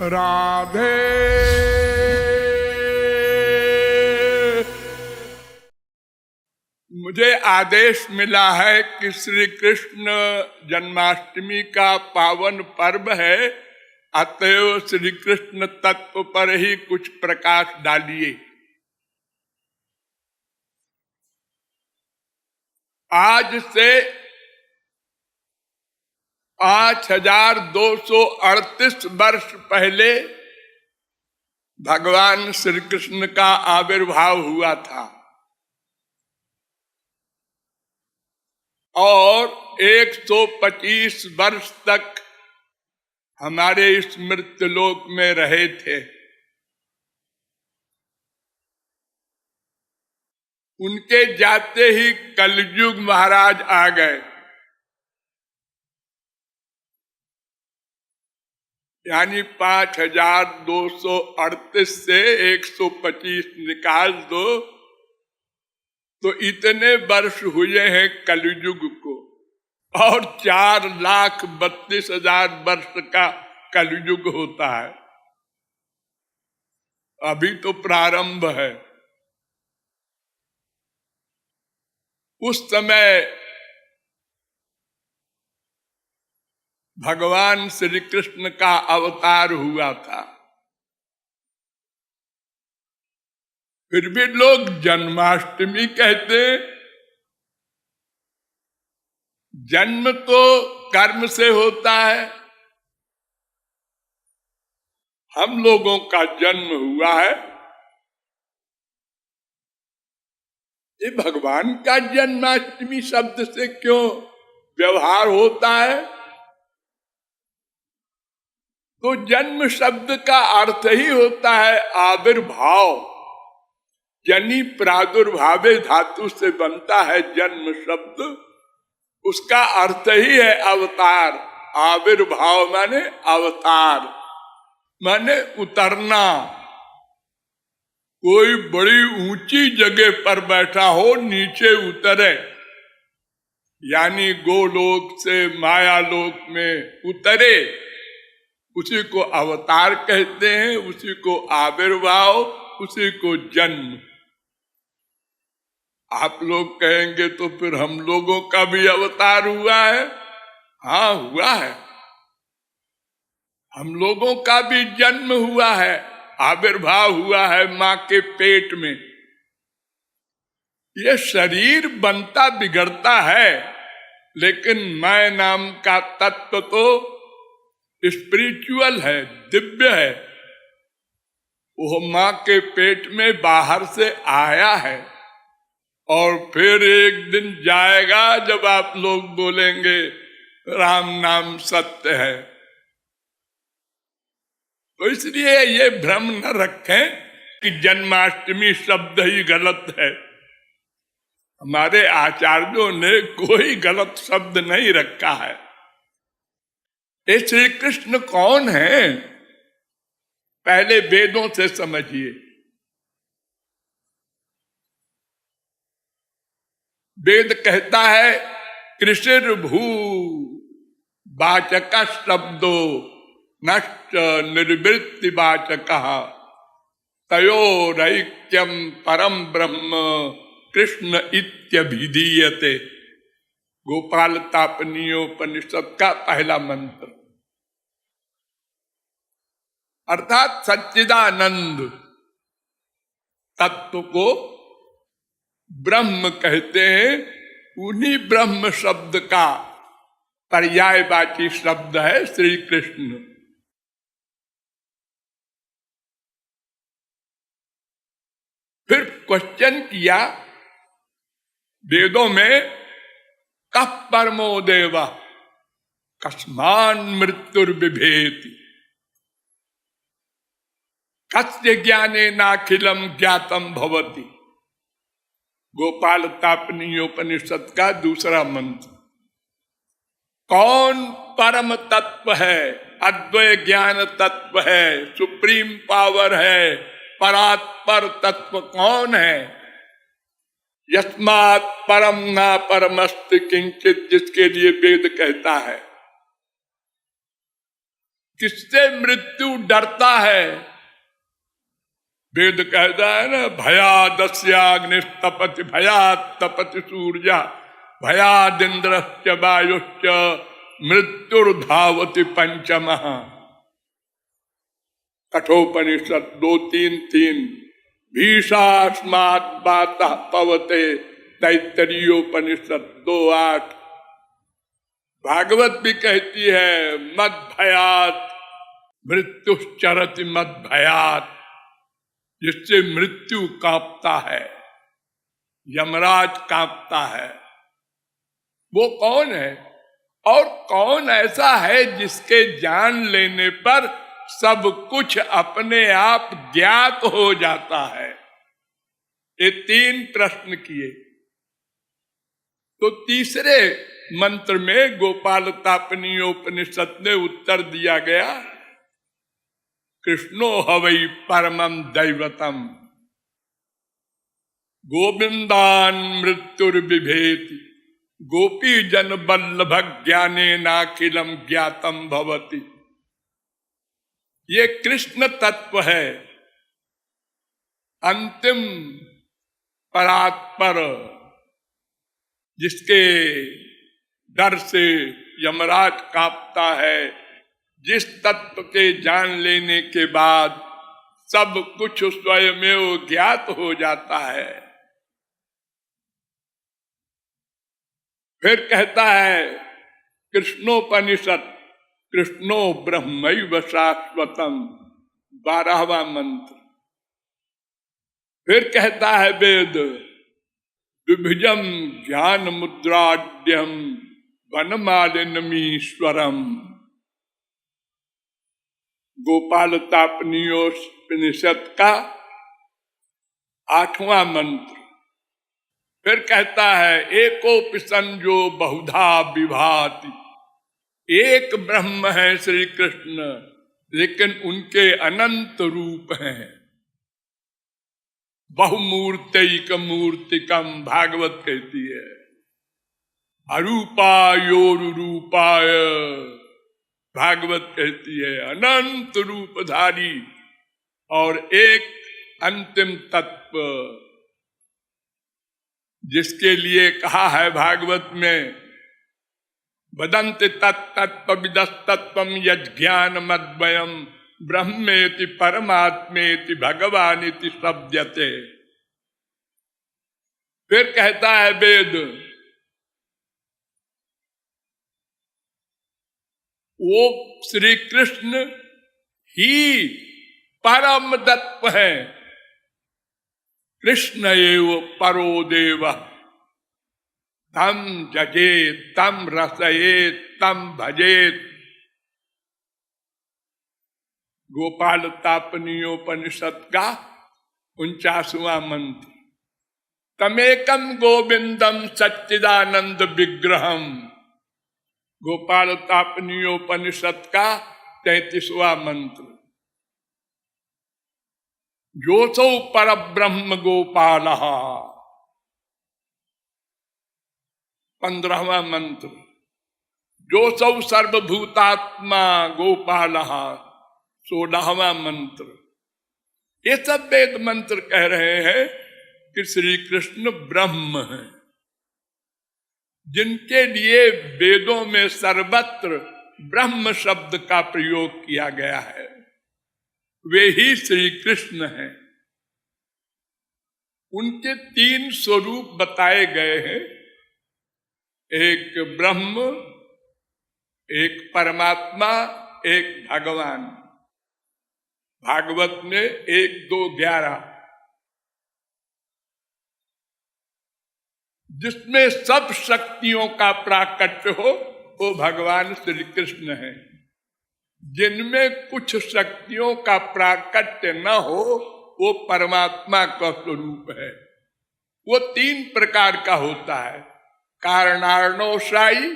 राधे। मुझे आदेश मिला है कि श्री कृष्ण जन्माष्टमी का पावन पर्व है, अतएव श्री कृष्ण तत्व पर ही कुछ प्रकाश डालिए। आज से 5238 वर्ष पहले भगवान श्री कृष्ण का आविर्भाव हुआ था और 125 वर्ष तक हमारे इस मृत्युलोक में रहे थे। उनके जाते ही कलयुग महाराज आ गए, यानी 5238 से 125 निकाल दो तो इतने वर्ष हुए हैं कलयुग को, और 4,32,000 वर्ष का कलयुग होता है। अभी तो प्रारंभ है। उस समय भगवान श्री कृष्ण का अवतार हुआ था, फिर भी लोग जन्माष्टमी कहते। जन्म तो कर्म से होता है, हम लोगों का जन्म हुआ है। ये भगवान का जन्माष्टमी शब्द से क्यों व्यवहार होता है? तो जन्म शब्द का अर्थ ही होता है आविर्भाव। जनि प्रादुर्भावे धातु से बनता है जन्म शब्द, उसका अर्थ ही है अवतार। आविर्भाव माने अवतार, माने उतरना। कोई बड़ी ऊंची जगह पर बैठा हो, नीचे उतरे, यानी गोलोक से मायालोक में उतरे, उसी को अवतार कहते हैं, उसी को आविर्भाव, उसी को जन्म। आप लोग कहेंगे तो फिर हम लोगों का भी अवतार हुआ है। हाँ, हुआ है। हम लोगों का भी जन्म हुआ है, आविर्भाव हुआ है माँ के पेट में। ये शरीर बनता बिगड़ता है, लेकिन मैं नाम का तत्व तो स्पिरिचुअल है, दिव्य है। वो माँ के पेट में बाहर से आया है और फिर एक दिन जाएगा जब आप लोग बोलेंगे राम नाम सत्य है। तो इसलिए ये भ्रम न रखें कि जन्माष्टमी शब्द ही गलत है। हमारे आचार्यों ने कोई गलत शब्द नहीं रखा है। ये श्री कृष्ण कौन है? पहले वेदों से समझिए। वेद कहता है कृषिर भू वाचक शब्दो नष्ट निर्वृत्ति वाचक तयोरैक्यम परम ब्रह्म कृष्ण इत्यभिधीयते। गोपाल तापनीयोपनिषद का पहला मंत्र। अर्थात सच्चिदानंद तत्व को ब्रह्म कहते हैं। उन्हीं ब्रह्म शब्द का पर्यायवाची शब्द है श्री कृष्ण। फिर क्वेश्चन किया वेदों में, कः परमो देव कस्मान मृत्युर्बिभेति कस्य ज्ञानेनाखिलम ज्ञातम भवति। गोपाल तापनीयोपनिषद का दूसरा मंत्र। कौन परम तत्व है, अद्वय ज्ञान तत्व है, सुप्रीम पावर है, परात्पर तत्व कौन है? यस्मात् परम ना परमस्ति किंचित, जिसके लिए वेद कहता है किससे मृत्यु डरता है? वेद कहता है ना, भयादस्याग्निस्तपति भयात् तपति सूर्य भयादिंद्रश्च वायुश्च मृत्युर्धावति पंचमः। कठोपनिषद 2:3-3। भीषास्मात् बातः पवते तैत्तरीयोपनिषद 2:8। भागवत भी कहती है मद भयात मृत्युश्चरति मद भयात, जिससे मृत्यु कांपता है, यमराज कांपता है। वो कौन है और कौन ऐसा है जिसके जान लेने पर सब कुछ अपने आप ज्ञात हो जाता है? ये 3 प्रश्न किए। तो तीसरे मंत्र में गोपालतापनीयोपनिषद में उत्तर दिया गया, कृष्णो हवै परमं दैवतम गोविंदान मृत्युर्बिभेति गोपी जन बल्लभ ज्ञानेनाखिलम ज्ञातम भवति। ये कृष्ण तत्व है, अंतिम परात्पर, जिसके डर से यमराज कांपता है, जिस तत्व के जान लेने के बाद सब कुछ स्वयमेव ज्ञात हो जाता है। फिर कहता है कृष्णोपनिषद, कृष्णो ब्रह्मैव शाश्वतम, 12वां मंत्र। फिर कहता है वेद, विभुजम ज्ञान मुद्राड्यम वनमालिनमीश्वरम। गोपालतापनीयोपनिषद का 8वां मंत्र। फिर कहता है एकोपि संजो बहुधा विभाति, एक ब्रह्म है श्री कृष्ण, लेकिन उनके अनंत रूप हैं। बहुमूर्तिक मूर्तिकम, भागवत कहती है। अरूपायोरूपाय, भागवत कहती है अनंत रूपधारी। और एक अंतिम तत्व, जिसके लिए कहा है भागवत में, वदन्ति तत्तत्त्वविदस्तत्त्वं यज्ञान मद्वयम ब्रह्मेति परमात्मेति भगवानिति शब्दते। फिर कहता है वेद, वो श्री कृष्ण ही परम तत्व है। कृष्ण एव परो देव, तम जजेत तम रसयेत तम भजेत। गोपालतापनीयोपनिषद का 49वां मंत्र। तमेकम गोविंदम सच्चिदानंद विग्रहम, गोपालतापनीयोपनिषद का 33वां मंत्र। जोसौ परब्रह्म गोपालः, 15वां मंत्र। जोसौ सर्वभूतात्मा गोपालः, 16वां मंत्र। ये सब वेद मंत्र कह रहे हैं कि श्री कृष्ण ब्रह्म है, जिनके लिए वेदों में सर्वत्र ब्रह्म शब्द का प्रयोग किया गया है, वे ही श्री कृष्ण हैं। उनके 3 स्वरूप बताए गए हैं, एक ब्रह्म, एक परमात्मा, एक भगवान। भागवत में 1-2-11, जिसमें सब शक्तियों का प्राकट्य हो, वो भगवान श्री कृष्ण है। जिनमें कुछ शक्तियों का प्राकट्य न हो, वो परमात्मा का स्वरूप है। वो 3 प्रकार का होता है, कारणार्णोशायी,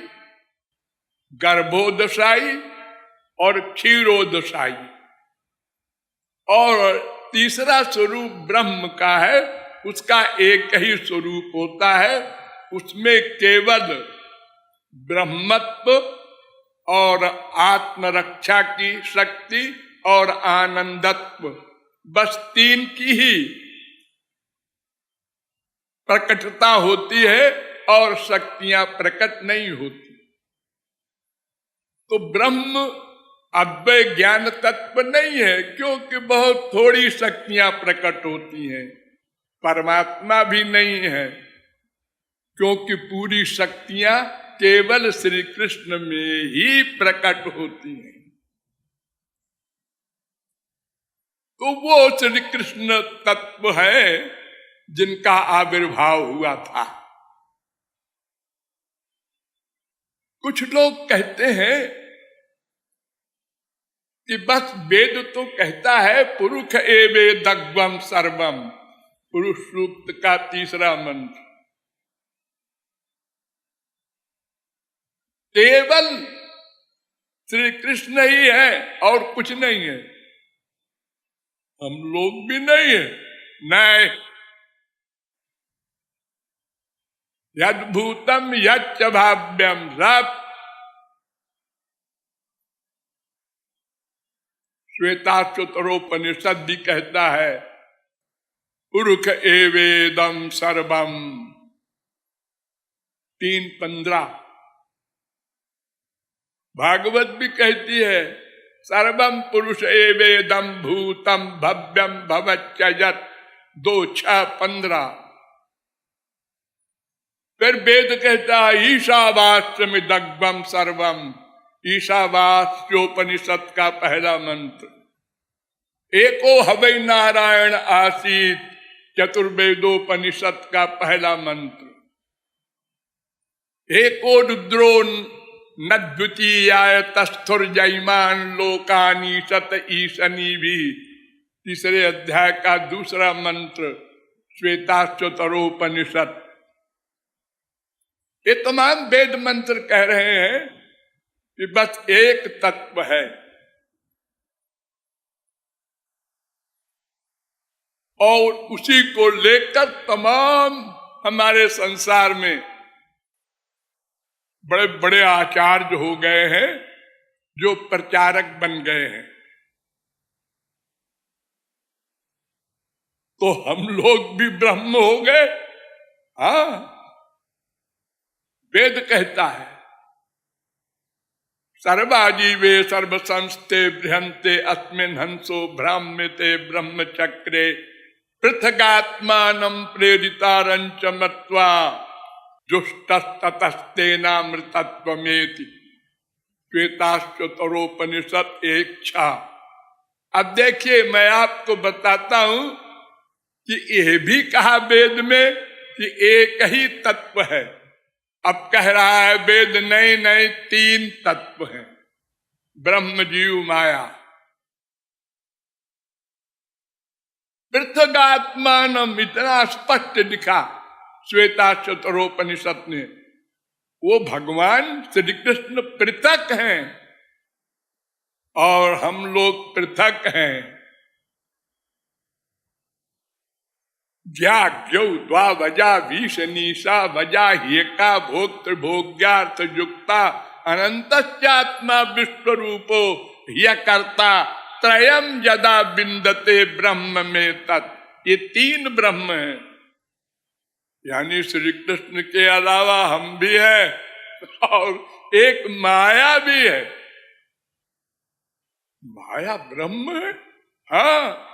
गर्भोदशायी और क्षीरोदशायी। और तीसरा स्वरूप ब्रह्म का है, उसका एक ही स्वरूप होता है, उसमें केवल ब्रह्मत्व और आत्मरक्षा की शक्ति और आनंदत्व, बस तीन की ही प्रकटता होती है और शक्तियां प्रकट नहीं होती। तो ब्रह्म अव्यय ज्ञान तत्व नहीं है, क्योंकि बहुत थोड़ी शक्तियां प्रकट होती हैं। परमात्मा भी नहीं है, क्योंकि पूरी शक्तियां केवल श्री कृष्ण में ही प्रकट होती हैं। तो वो श्री कृष्ण तत्व है जिनका आविर्भाव हुआ था। कुछ लोग कहते हैं कि बस वेद तो कहता है पुरुष एवेदग्वम सर्वम, पुरुष सूक्त का तीसरा मंत्र, केवल श्री कृष्ण ही है और कुछ नहीं है। हम लोग भी नहीं है। नहीं, यद्भूतम यच्च भाव्यम सब श्वेताश्वतरोपनिषद भी कहता है पुरुष एवेदम सर्वम 3:15। भागवत भी कहती है सर्वम पुरुष एवेदम भूतम भव्यम भवच्च यत् 2:6-15। फिर वेद कहता है ईशावास्यमिदग्वम सर्वम, ईशावास्योपनिषद का पहला मंत्र। एको हवै नारायण आसीत, चतुर्वेदोपनिषद का पहला मंत्र। एको रुद्रो न द्वितीयाय तस्थुर्जयमान लोकानीशत ईशनी भी, तीसरे अध्याय का दूसरा मंत्र श्वेताश्वतरोपनिषद। ये तमाम वेद मंत्र कह रहे हैं कि बस एक तत्व है और उसी को लेकर तमाम हमारे संसार में बड़े बड़े आचार्य हो गए हैं जो प्रचारक बन गए हैं। तो हम लोग भी ब्रह्म हो गए। हाँ, वेद कहता है सर्वाजीवे सर्वसंस्ते बृहन्ते अस्मिन् हंसो भ्राम्यते ब्रह्मचक्रे पृथगात्मानं प्रेरितारंच मत्वा जुष्टस्ततस्तेनामृतत्वमेति। श्वेताश्वतरोपनिषद 1:6। अब देखिए, मैं आपको बताता हूं कि यह भी कहा वेद में कि एक ही तत्व है। अब कह रहा है वेद नहीं नहीं 3 तत्व हैं, ब्रह्म जीव माया। पृथगात्मानम इतना स्पष्ट लिखा श्वेताश्वतरोपनिषद ने। वो भगवान श्री कृष्ण पृथक हैं और हम लोग पृथक हैं। ज्ञो द्वावजा भीषणीषा वजा हेका भोक्तृ भोग्यार्थ युक्ता अनंतश्चात्मा विश्वरूपो ह्यकर्ता त्रयम यदा बिंदते ब्रह्म में तत्। ये 3 ब्रह्म हैं, यानी श्री कृष्ण के अलावा हम भी हैं और एक माया भी है। माया ब्रह्म है। हाँ,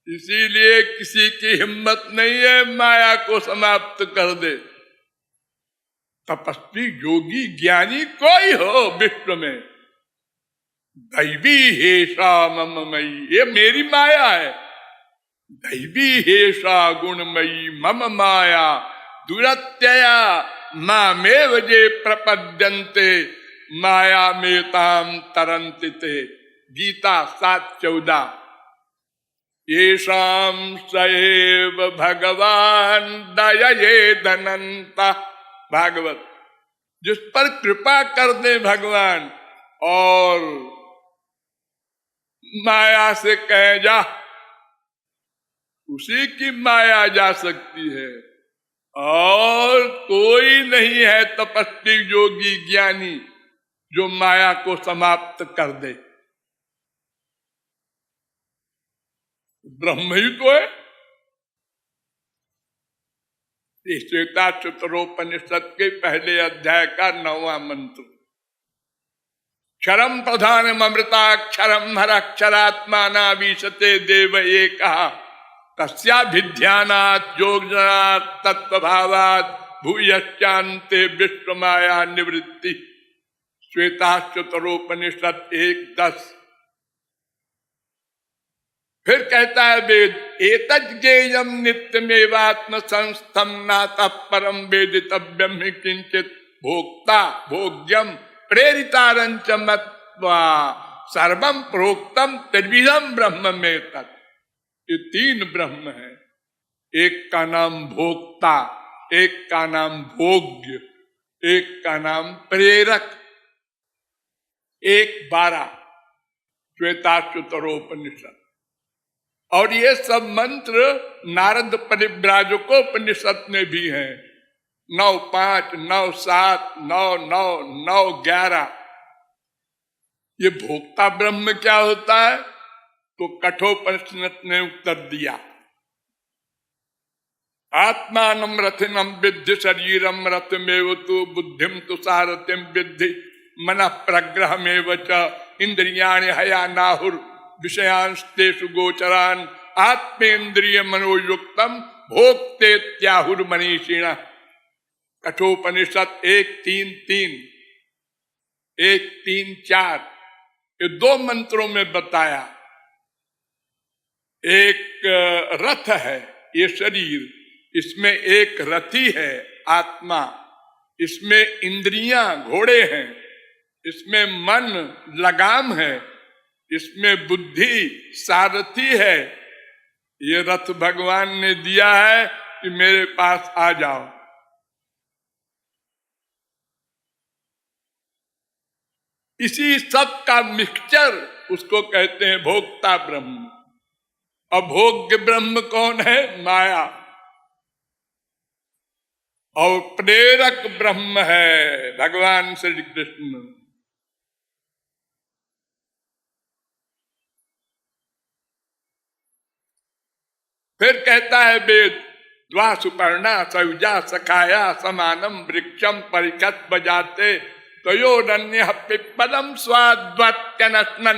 इसीलिए किसी की हिम्मत नहीं है माया को समाप्त कर दे। तपस्वी योगी ज्ञानी कोई हो विश्व में, दैवी हेषा मम मयि, ये मेरी माया है। दैवी हेषा गुणमयी मम माया दुरत्यया मामेव जे प्रपद्यन्ते माया मेताम तरन्ति ते। गीता 7:14। येषां सएव भगवान दययेदनन्ता। भागवत, जिस पर कृपा कर दे भगवान और माया से कहे जा, उसी की माया जा सकती है और कोई नहीं है तपस्वी योगी ज्ञानी जो माया को समाप्त कर दे। ब्रह्म ही तो है। श्वेताच्युतरोपनिषद के पहले अध्याय का 9वां मंत्र, क्षरम प्रधानम अमृताक्षरम हराक्षरात्मा नावीशते देव एकः तस्याभिध्यानात् योगजनात् तत्वभावात् भूयश्चान्ते विश्व माया निवृत्ति। श्वेताच्युतरोपनिषद 1:10। फिर कहता है वेद, एतज्ञेयं नित्यमेवात्म संस्थम नातः परम वेदितव्यम हि किंचित भोक्ता भोग्यम प्रेरितारंच मत्वा सर्वम प्रोक्तम त्रिविधम ब्रह्म में तत्। ये 3 ब्रह्म है। एक का नाम भोक्ता, एक का नाम भोग्य, एक का नाम प्रेरक। 1:12 श्वेताच्युतरोपनिषद। और ये सब मंत्र नारद परिव्राजकोपनिषद में भी हैं। 9:5, 9:7, 9:9, 9:11। ये भोक्ता ब्रह्म क्या होता है? तो कठोपनिषद ने उत्तर दिया, आत्मानं रथिनं विद्धि शरीरम रथमेव तु बुद्धिम तु सारथिम विद्धि मनः प्रग्रहमेव च इंद्रियाणि हयानाहुर विषयांस्तेषु गोचरान् आत्मेन्द्रिय मनोयुक्तम भोक्तेत्याहुर मनीषिणः। कठोपनिषद 1:3-3, 1:3-4। ये 2 मंत्रों में बताया। एक रथ है ये शरीर, इसमें एक रथी है आत्मा, इसमें इंद्रियां घोड़े हैं, इसमें मन लगाम है, इसमें बुद्धि सारथी है। ये रथ भगवान ने दिया है कि मेरे पास आ जाओ। इसी सब का मिक्सचर उसको कहते हैं भोक्ता ब्रह्म। अभोग्य ब्रह्म कौन है? माया। और प्रेरक ब्रह्म है भगवान श्री कृष्ण। फिर कहता है वेद, द्वा सुपर्णा सयुजा सखाया समानम वृक्षम परिकत बजाते तयोरन्य पिप्पलम स्वाद्वत्यनन्यो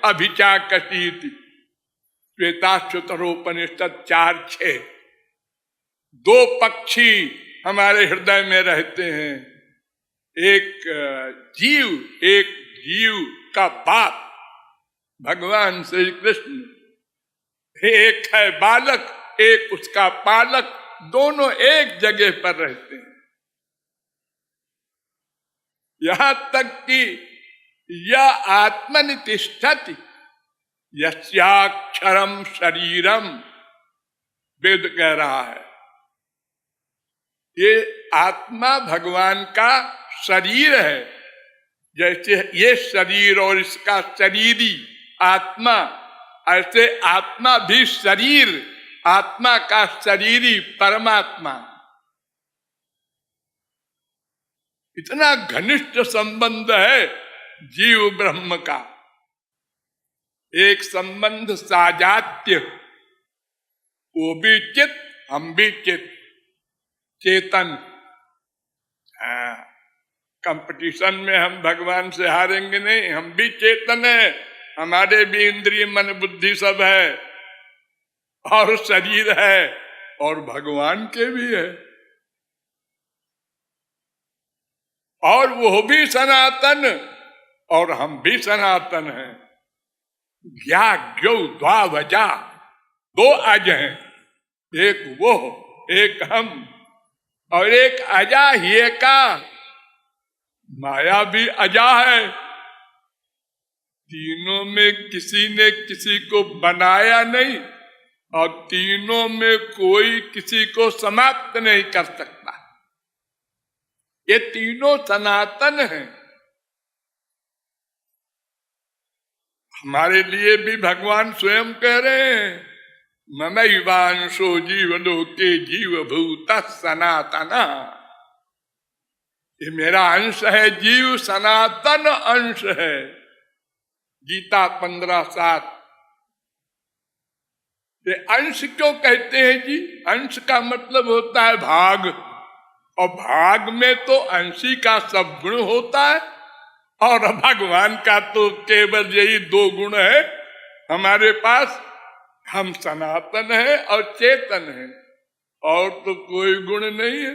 अभिचाकसीति। श्वेताच्युतरोपनिषद 4:6। 2 पक्षी हमारे हृदय में रहते हैं, एक जीव का बाप भगवान श्री कृष्ण, एक है बालक, एक उसका पालक, दोनों एक जगह पर रहते हैं। यहां तक कि यह आत्मनितिष्ठति यस्याक्षरम शरीरम, वेद कह रहा है ये आत्मा भगवान का शरीर है। जैसे ये शरीर और इसका शरीरी आत्मा, ऐसे आत्मा भी शरीर, आत्मा का शरीरी परमात्मा। इतना घनिष्ठ संबंध है जीव ब्रह्म का। एक संबंध साजात्य, वो भी चित, हम भी चित, चेतन। कंपटीशन में हम भगवान से हारेंगे नहीं, हम भी चेतन है, हमारे भी इंद्रिय मन बुद्धि सब है और शरीर है, और भगवान के भी है, और वो भी सनातन और हम भी सनातन हैं। ज्ञो द्वा वजा, 2 अज हैं, एक वो एक हम, और एक अजा ही का। माया भी अजा है। तीनों में किसी ने किसी को बनाया नहीं, और तीनों में कोई किसी को समाप्त नहीं कर सकता। ये तीनों सनातन हैं। हमारे लिए भी भगवान स्वयं कह रहे हैं, ममैवांशो जीवलोके जीवभूतः सनातनः। ये मेरा अंश है, जीव सनातन अंश है। गीता 15:7। ये अंश क्यों कहते हैं जी? अंश का मतलब होता है भाग, और भाग में तो अंशी का सब गुण होता है, और भगवान का तो केवल यही 2 गुण है हमारे पास। हम सनातन है और चेतन है, और तो कोई गुण नहीं है।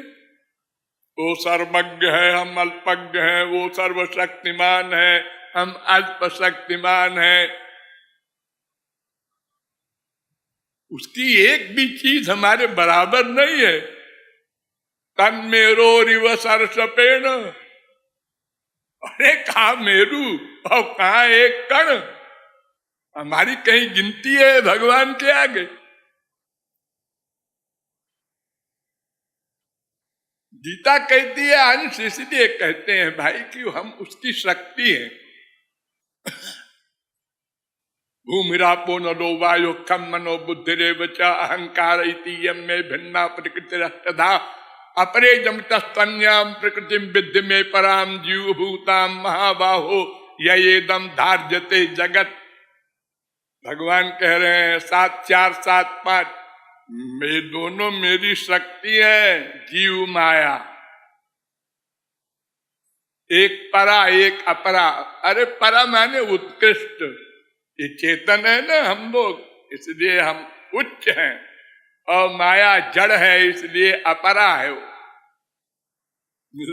वो सर्वज्ञ है, हम अल्पज्ञ हैं। वो सर्वशक्तिमान है, हम अल्पशक्तिमान हैं। उसकी एक भी चीज हमारे बराबर नहीं है। तन्मेरो रिव सरसपेण। अरे कहा मेरू और कहा एक कण? हमारी कहीं गिनती है भगवान के आगे? गीता कहती है अंश, इसलिए कहते हैं भाई कि हम उसकी शक्ति हैं। भूमिरापो नलो वायो खम मनो बुद्धिरेव च अहंकार इति यम में भिन्ना प्रकृति रष्टधा अपरे जमतस्तन्याम प्रकृति विद्धि में पराम जीव भूताम महाबाहो येदम धार्यते जगत। भगवान कह रहे हैं 7:4-7:5 ये दोनों मेरी शक्ति है। जीव माया, एक परा एक अपरा। अरे परा माने उत्कृष्ट, ये चेतन है ना हम लोग, इसलिए हम उच्च हैं, और माया जड़ है इसलिए अपरा है वो।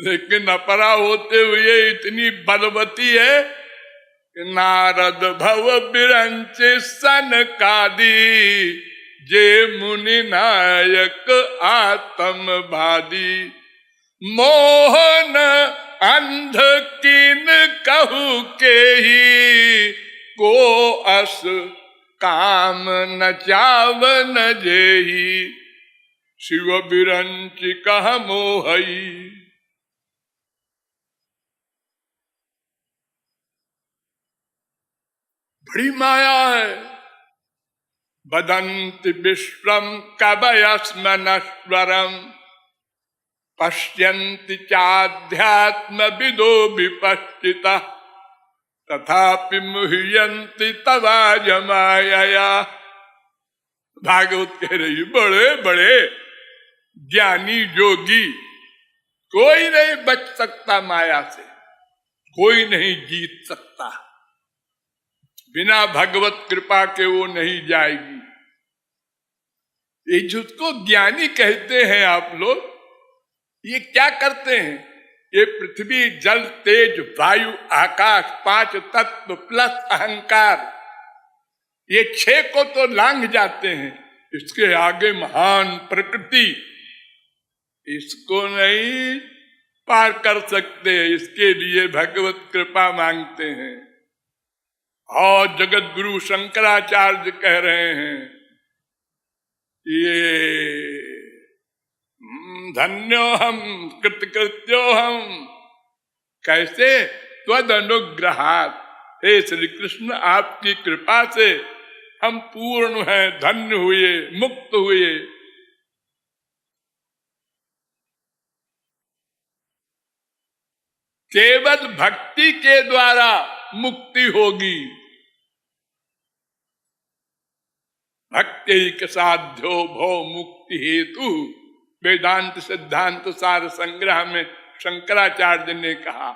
लेकिन अपरा होते हुए इतनी बलवती है कि नारद भव बिरंच सनकादि जे मुनि नायक आत्मवादी मोहन अंध किन कहू के ही को अस काम न चावन जेही शिव बिरंच कह मोहई। बड़ी माया है। बदंति विश्वम कवयस्मनश्वरम पश्यन्ति चाध्यात्म विदो विपश्चिता तथापि मुह्यन्ति तवाज माया। भागवत कह रही बड़े बड़े ज्ञानी योगी कोई नहीं बच सकता माया से, कोई नहीं जीत सकता। बिना भगवत कृपा के वो नहीं जाएगी। ये जिसको ज्ञानी कहते हैं आप लोग, ये क्या करते हैं? ये पृथ्वी जल तेज वायु आकाश 5 तत्व प्लस अहंकार, ये 6 को तो लांघ जाते हैं। इसके आगे महान प्रकृति, इसको नहीं पार कर सकते। इसके लिए भगवत कृपा मांगते हैं। और जगत गुरु शंकराचार्य कह रहे हैं ये धन्यो हम कृतकृत्यो हम। कैसे? त्वद अनुग्रहात्, हे श्री कृष्ण आपकी कृपा से हम पूर्ण हैं, धन्य हुए, मुक्त हुए। केवल भक्ति के द्वारा मुक्ति होगी। भक्ति साध्यो भो मुक्ति हेतु वेदांत सिद्धांत सार संग्रह में शंकराचार्य ने कहा।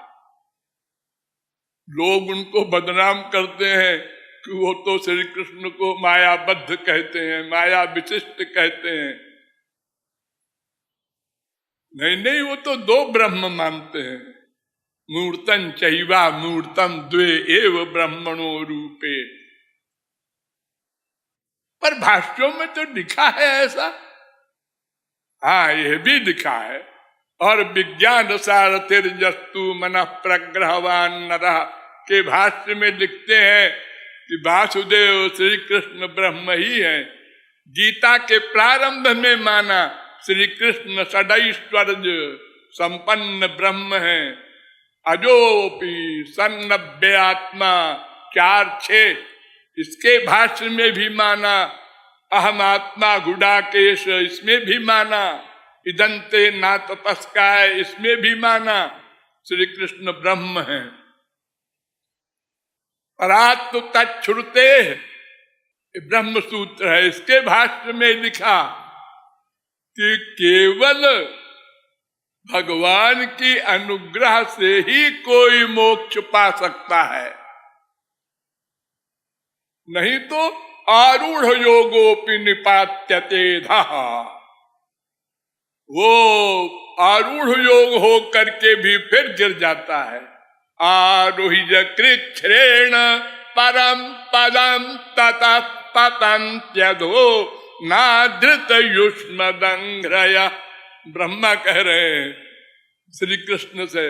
लोग उनको बदनाम करते हैं कि वो तो श्री कृष्ण को मायाबद्ध कहते हैं, माया विशिष्ट कहते हैं। नहीं, वो तो 2 ब्रह्म मानते हैं। मूर्तन चैवा मूर्तम द्वे एव ब्रह्मणो रूपे। पर भाष्यों में तो लिखा है ऐसा। हाँ, यह भी लिखा है। और विज्ञान सारथिर्जस्तु मन प्रग्रहवान नरः के भाष्य में लिखते हैं कि वासुदेव श्री कृष्ण ब्रह्म ही है। गीता के प्रारंभ में माना श्री कृष्ण षडैश्वर्य संपन्न ब्रह्म है। अजोपि सन्नभ्य आत्मा 4:6। इसके भाष्य में भी माना अहम आत्मा गुडाकेश, इसमें भी माना इदंते ना तपस्काय, इसमें भी माना श्री कृष्ण ब्रह्म हैं। परात्म तच्छ्रुते ब्रह्म सूत्र है, इसके भाष्य में लिखा कि केवल भगवान की अनुग्रह से ही कोई मोक्ष पा सकता है, नहीं तो आरूढ़ योगोपि निपात्यते धः, वो आरूढ़ योग हो करके भी फिर गिर जाता है। आरोह्य कृच्छ्रेण परम पदम ततः पतन्त्यधो नाधृत युष्मदंघ्रय। ब्रह्मा कह रहे हैं श्री कृष्ण से,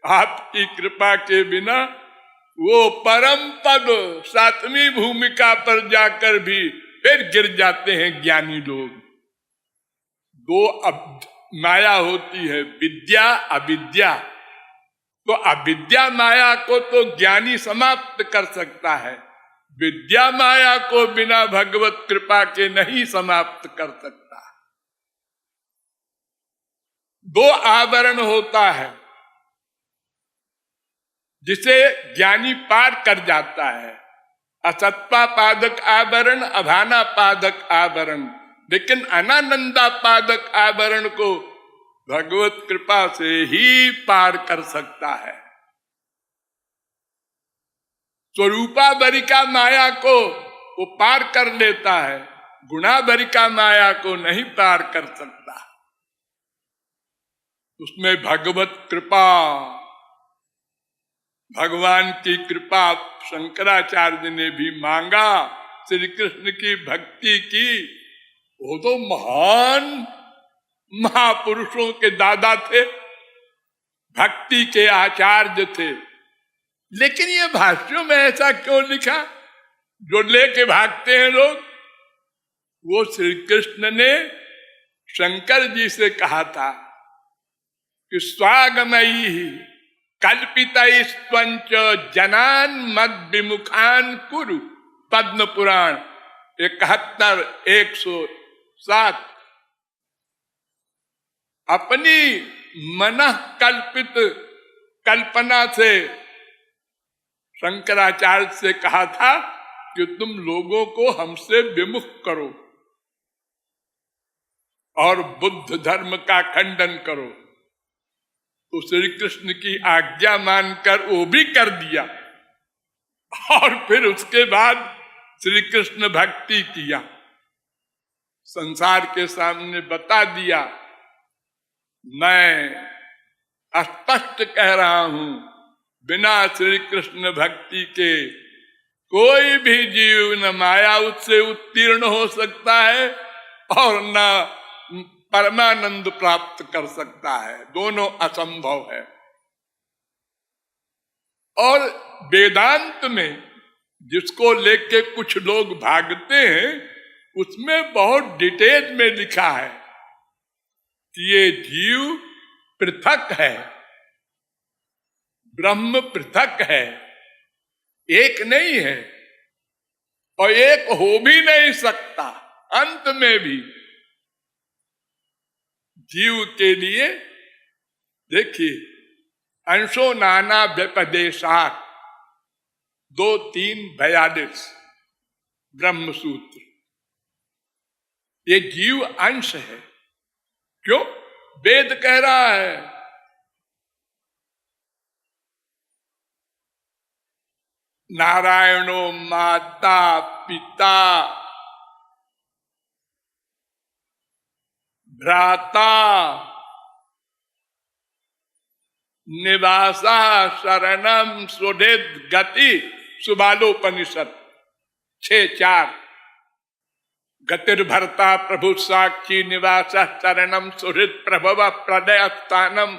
आपकी कृपा के बिना वो परम पद सातवीं भूमिका पर जाकर भी फिर गिर जाते हैं ज्ञानी लोग। दो माया होती है, विद्या अविद्या। तो अविद्या माया को तो ज्ञानी समाप्त कर सकता है, विद्या माया को बिना भगवत कृपा के नहीं समाप्त कर सकता। दो आवरण होता है जिसे ज्ञानी पार कर जाता है, असत्ता पादक आवरण, अभाना पादक आवरण। लेकिन अनानंदा पादक आवरण को भगवत कृपा से ही पार कर सकता है। स्वरूपावरिका माया को वो पार कर लेता है, गुणावरिका माया को नहीं पार कर सकता। उसमें भगवत कृपा, भगवान की कृपा शंकराचार्य ने भी मांगा, श्री कृष्ण की भक्ति की। वो तो महान महापुरुषों के दादा थे, भक्ति के आचार्य थे। लेकिन ये भाष्यों में ऐसा क्यों लिखा जो लेके भागते हैं लोग? वो श्री कृष्ण ने शंकर जी से कहा था कि स्वागमयी कल्पितैस्त्वंच जनान मद विमुखान कुरु। पद्म पुराण 71-107। अपनी मनः कल्पित कल्पना से शंकराचार्य से कहा था कि तुम लोगों को हमसे विमुख करो और बुद्ध धर्म का खंडन करो। तो श्री कृष्ण की आज्ञा मानकर वो भी कर दिया और फिर उसके बाद श्री कृष्ण भक्ति किया, संसार के सामने बता दिया। मैं स्पष्ट कह रहा हूं, बिना श्री कृष्ण भक्ति के कोई भी जीव न माया उससे उत्तीर्ण हो सकता है और न परमानंद प्राप्त कर सकता है, दोनों असंभव है। और वेदांत में जिसको लेके कुछ लोग भागते हैं, उसमें बहुत डिटेल में लिखा है कि ये जीव पृथक है, ब्रह्म पृथक है, एक नहीं है और एक हो भी नहीं सकता। अंत में भी जीव के लिए देखिए, अंशो नाना व्यपदेशात् 2-3-42 ब्रह्म सूत्र। ये जीव अंश है। क्यों? वेद कह रहा है नारायणो माता पिता भ्राता निवासा शरणम सुहृद गति। सुबालोपनिषद 6:4। गतिर्भर्ता प्रभु साक्षी निवास शरणम सुहृद प्रभव प्रदय स्थानम।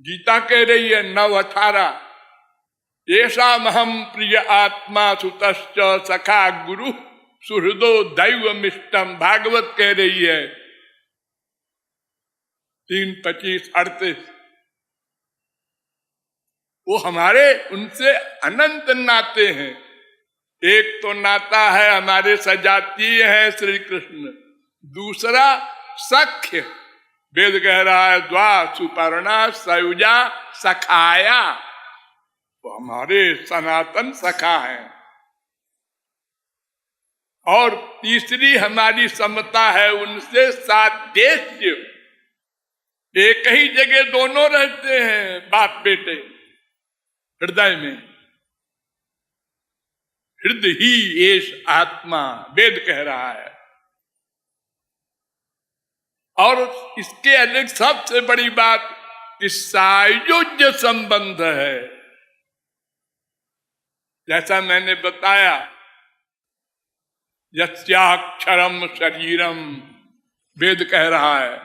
गीता कह रही है 9:18। ऐसा महम प्रिय आत्मा सुतश्च सखा गुरु सुहृदो दैव मिष्टम। भागवत कह रही है 3:25-38। वो हमारे उनसे अनंत नाते हैं। एक तो नाता है हमारे सजातीय है श्री कृष्ण, दूसरा सख्य वेद कह रहा है द्वा सुपर्णा सयुजा सखाया, वो हमारे सनातन सखा है। और तीसरी हमारी समता है उनसे सादेश्य, एक ही जगह दोनों रहते हैं बाप बेटे हृदय में। हृदय ही एष आत्मा, वेद कह रहा है। और इसके अलग सबसे बड़ी बात कि सायुज्य संबंध है। जैसा मैंने बताया, यस्याक्षरम शरीरम, वेद कह रहा है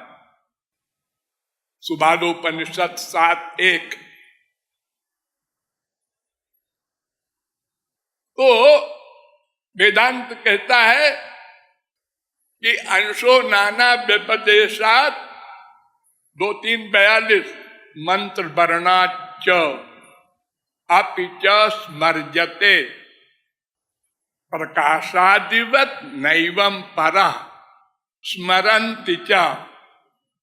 सुबालोपनिषद 7:1। तो वेदांत कहता है कि अंशो नाना व्यपदेशात 2-3-42 मंत्र वर्णाच अपि च स्मर्जते प्रकाशादिवत नैवं परः स्मरन्ति च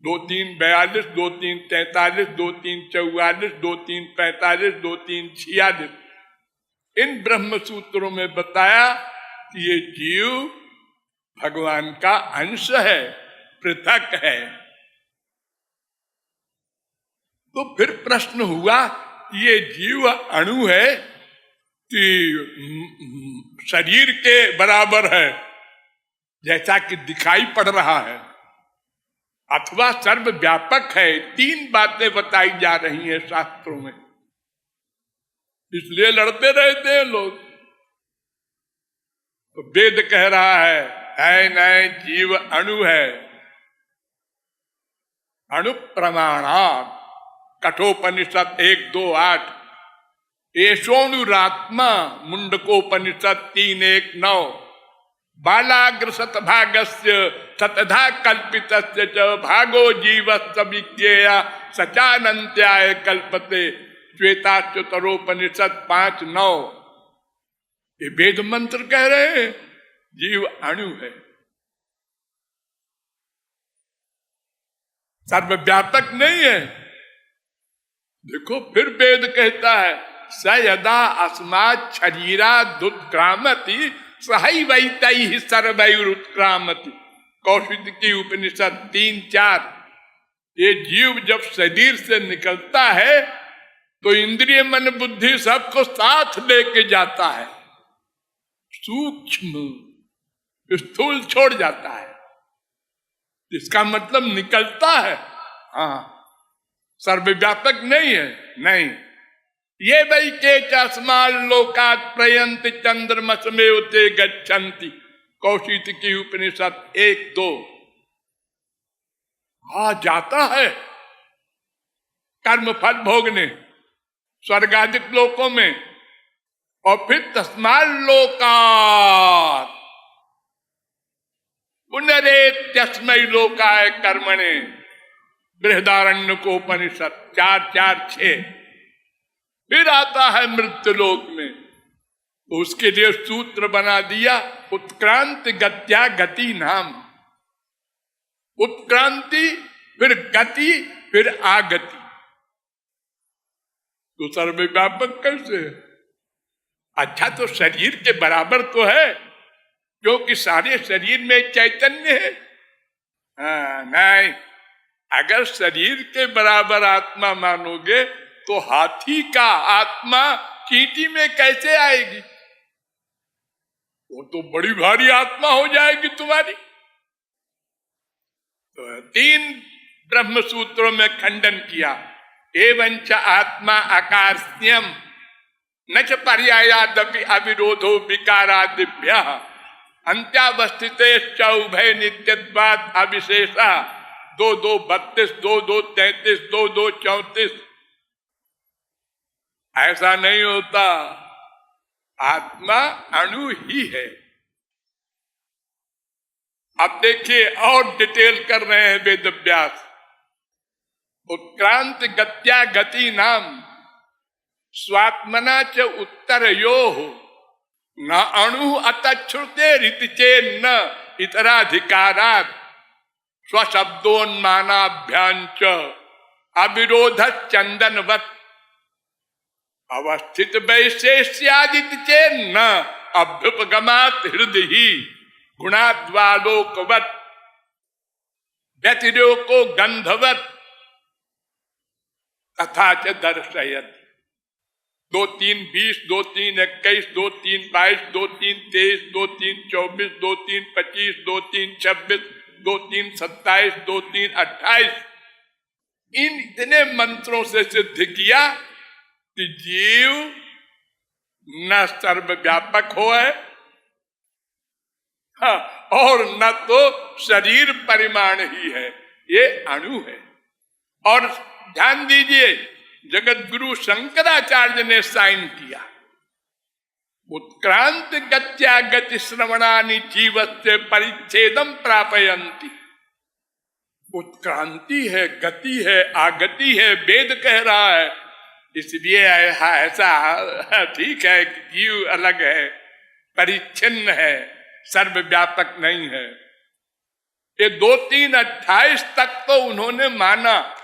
2-3-42, 2-3-43, 2-3-44, 2-3-45, 2-3-46। इन ब्रह्म सूत्रों में बताया कि ये जीव भगवान का अंश है, पृथक है। तो फिर प्रश्न हुआ कि ये जीव अणु है कि शरीर के बराबर है जैसा कि दिखाई पड़ रहा है, अथवा सर्वव्यापक है। 3 बातें बताई जा रही हैं शास्त्रों में, इसलिए लड़ते रहते हैं लोग। तो वेद कह रहा है नहीं, जीव अणु है। अणु प्रमाणात्, कठोपनिषद 1-2-8, एषोऽणुरात्मा, मुंडकोपनिषद 3-1-9, बालाग्र शतभागस्य शतधा कल्पितस्य च भागो जीवस्य विज्ञेया सचानन्त्याय कल्पते, श्वेताच्युतरोपनिषद 5-9। ये वेद मंत्र कह रहे हैं जीव अणु है, सर्वव्यापक नहीं है। देखो फिर वेद कहता है स यदा अस्मात् शरीराद् उत्क्रामति सहैवैतैः सर्वैरुत्क्रामति, कौशिकी उपनिषद 3-4। ये जीव जब शरीर से निकलता है तो इंद्रिय मन बुद्धि सबको साथ लेके जाता है, सूक्ष्म स्थूल छोड़ जाता है। इसका मतलब निकलता है, हाँ, सर्वव्यापक नहीं है। नहीं, ये वही के चस्माल लोकात् प्रयंति चंद्रमसमेव ते गच्छन्ति, कौशिकी उपनिषद 1-2। हाँ, जाता है कर्म फल भोगने स्वर्गादिक लोकों में। और फिर तस्माल लोकात् पुनरेत्यस्मै लोकाय कर्मणे, बृहदारण्यकोपनिषद 4-4-6। फिर आता है मृत्यु लोक में, तो उसके लिए सूत्र बना दिया उत्क्रांति गत्या गति नाम। उत्क्रांति, फिर गति, फिर आगति। तो सर्वव्यापक कैसे है? अच्छा, तो शरीर के बराबर तो है, क्योंकि सारे शरीर में चैतन्य है। नहीं, अगर शरीर के बराबर आत्मा मानोगे तो हाथी का आत्मा चींटी में कैसे आएगी? वो तो बड़ी भारी आत्मा हो जाएगी तुम्हारी। तो 3 ब्रह्म सूत्रों में खंडन किया। एवंच आत्मा आकार्ष्यम न च पर्यायादपि अविरोधो विकारादिभ्यः अंत्यावस्थितेश्च उभय नित्यत्वात् अविशेषा 2-2-32, 2-2-33, 2-2-34। ऐसा नहीं होता, आत्मा अणु ही है। अब देखिए और डिटेल कर रहे हैं वेद व्यास। उत्क्रांत गत्या गति नाम स्वात्मना च उत्तरयोः न अणु अतच्छ्रुते रीति चेन्न इतराधिकारात् स्वशब्दोन्मानाभ्यांच अविरोध चंदनवत अवस्थित वैशेष्यादित चेन न अभ्युपगमात हृदय गुणाद्वालोकवत व्यतिरेको गंधवत तथा च दर्शयत। 2-3-20, 2-3-21, 2-3-22, 2-3-23, 2-3-24, 2-3-25, 2-3-26, 2-3-27, 2-3-28 इन इतने मंत्रों से सिद्ध किया कि जीव न सर्वव्यापक हो है और न तो शरीर परिमाण ही है, ये अणु है। और ध्यान दीजिए, जगत गुरु शंकराचार्य ने साइन किया, उत्क्रांत गत्या गति श्रवणानि जीवस्य परिच्छेदम प्रापयन्ति। उत्क्रांति है, गति है, आगति है, वेद कह रहा है। इसलिए ऐसा ठीक है कि जीव अलग है, परिच्छिन्न है, सर्वव्यापक नहीं है। ये 2-3-28 तक तो उन्होंने माना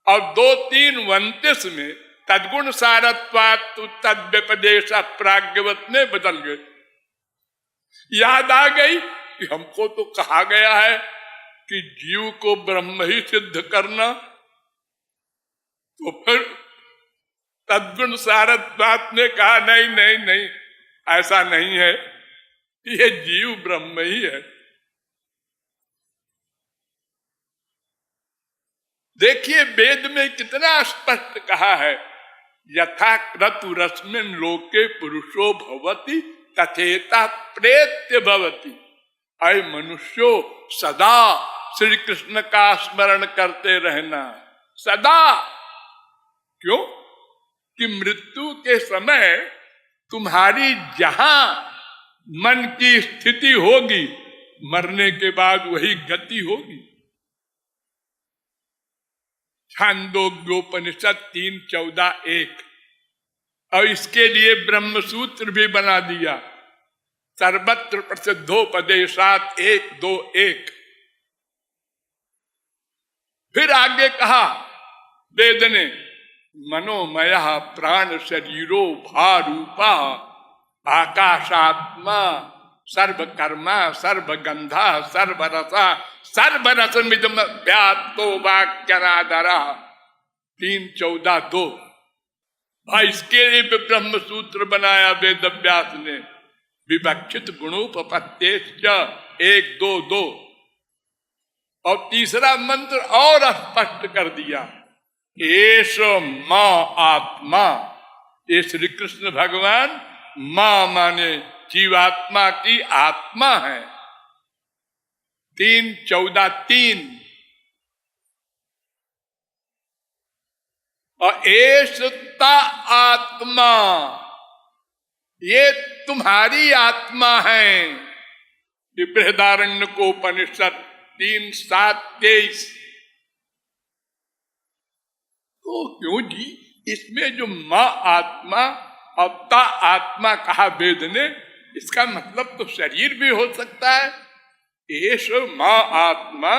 और 2-3-29 में तद्गुण सारत्वात् तद व्यपदेश प्राज्ञवत में बदल गए। याद आ गई कि हमको तो कहा गया है कि जीव को ब्रह्म ही सिद्ध करना, तो फिर तद्गुण सारत्वात् ने कहा नहीं नहीं नहीं, ऐसा नहीं है, ये जीव ब्रह्म ही है। देखिए वेद में कितना स्पष्ट कहा है, यथा क्रतु रश्मिन लोके पुरुषो भवति तथेता प्रेत्य भवति। अय मनुष्यो सदा श्री कृष्ण का स्मरण करते रहना, सदा। क्यों? कि मृत्यु के समय तुम्हारी जहां मन की स्थिति होगी, मरने के बाद वही गति होगी। छांदोग्योपनिषद 3:14-1 और इसके लिए ब्रह्म सूत्र भी बना दिया, सर्वत्र प्रसिद्धोपदेशात 1-2-1। फिर आगे कहा वेद ने, मनोमय प्राण शरीरो भारूपा आकाशात्मा सर्वकर्मा सर्वगंधा सर्वरसा सर्वरसमिदम व्याप्तो वाक्यनादरा 3:14-2। इसके लिए ब्रह्म सूत्र बनाया वेद व्यास ने, विवक्षित गुणोपपत्तेश्च 1-2-2। और तीसरा मंत्र और स्पष्ट कर दिया, एष मां आत्मा। ये श्री कृष्ण भगवान मां माने जीवात्मा की आत्मा है। 3:14-3। और एषता आत्मा, ये तुम्हारी आत्मा है। ये बृहदारण्यकोपनिषद 3:7-23। तो क्यों जी, इसमें जो मां आत्मा और ता आत्मा कहा वेद ने, इसका मतलब तो शरीर भी हो सकता है। एष मां आत्मा,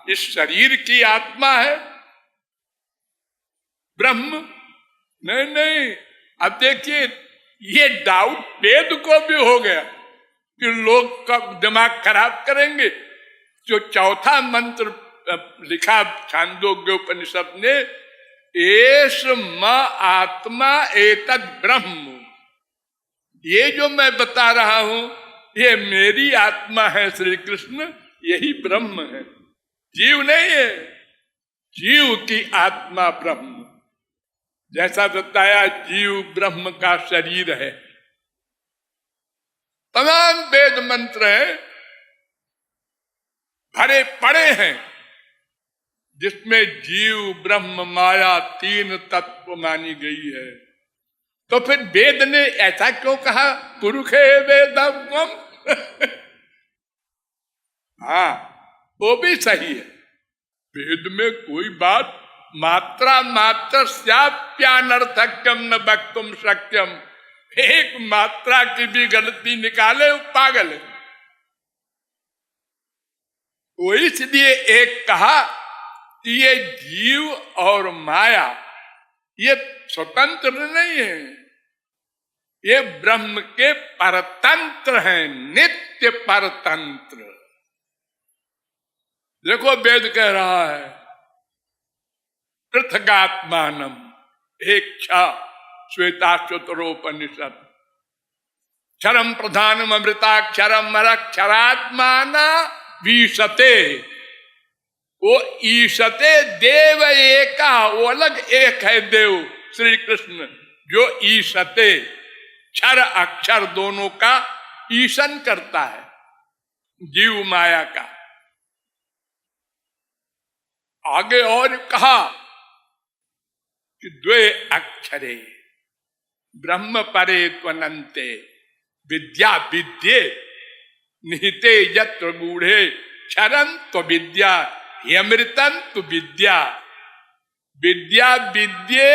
इस शरीर की आत्मा है ब्रह्म। नहीं नहीं, अब देखिए ये डाउट वेद को भी हो गया कि लोग का दिमाग खराब करेंगे। जो चौथा मंत्र लिखा छांदोग्योपनिषद ने, एष मां आत्मा एतद ब्रह्म, ये जो मैं बता रहा हूं ये मेरी आत्मा है श्री कृष्ण, यही ब्रह्म है, जीव नहीं है। जीव की आत्मा ब्रह्म, जैसा बताया जीव ब्रह्म का शरीर है। तमाम वेद मंत्र हैं, भरे पड़े हैं, जिसमें जीव ब्रह्म माया 3 तत्व मानी गई है। तो फिर वेद ने ऐसा क्यों कहा, पुरुषे वेदम? हाँ, वो भी सही है। वेद में कोई बात मात्रा मात्र स्याप्यानर्थक्यम न वक्तुम शक्यम, एक मात्रा की भी गलती निकाले वो पागल है। वो इसलिए एक कहा कि ये जीव और माया ये स्वतंत्र नहीं है, ये ब्रह्म के परतंत्र हैं, नित्य परतंत्र। देखो वेद कह रहा है पृथगात्मानम, एक श्वेताश्वतरोपनिषद, क्षरम प्रधानम अमृताक्षरम मरक्षरात्माना वीशते। वो ईशते देव एका, वो अलग एक है देव श्री कृष्ण जो ईशते क्षर अक्षर दोनों का ईशन करता है, जीव माया का। आगे और कहा कि द्वे अक्षरे ब्रह्म परे त्वनन्ते विद्या विद्ये निहिते यत्र गूढ़े क्षरं त्व विद्या ह्यमृतं तु विद्या। विद्या विद्ये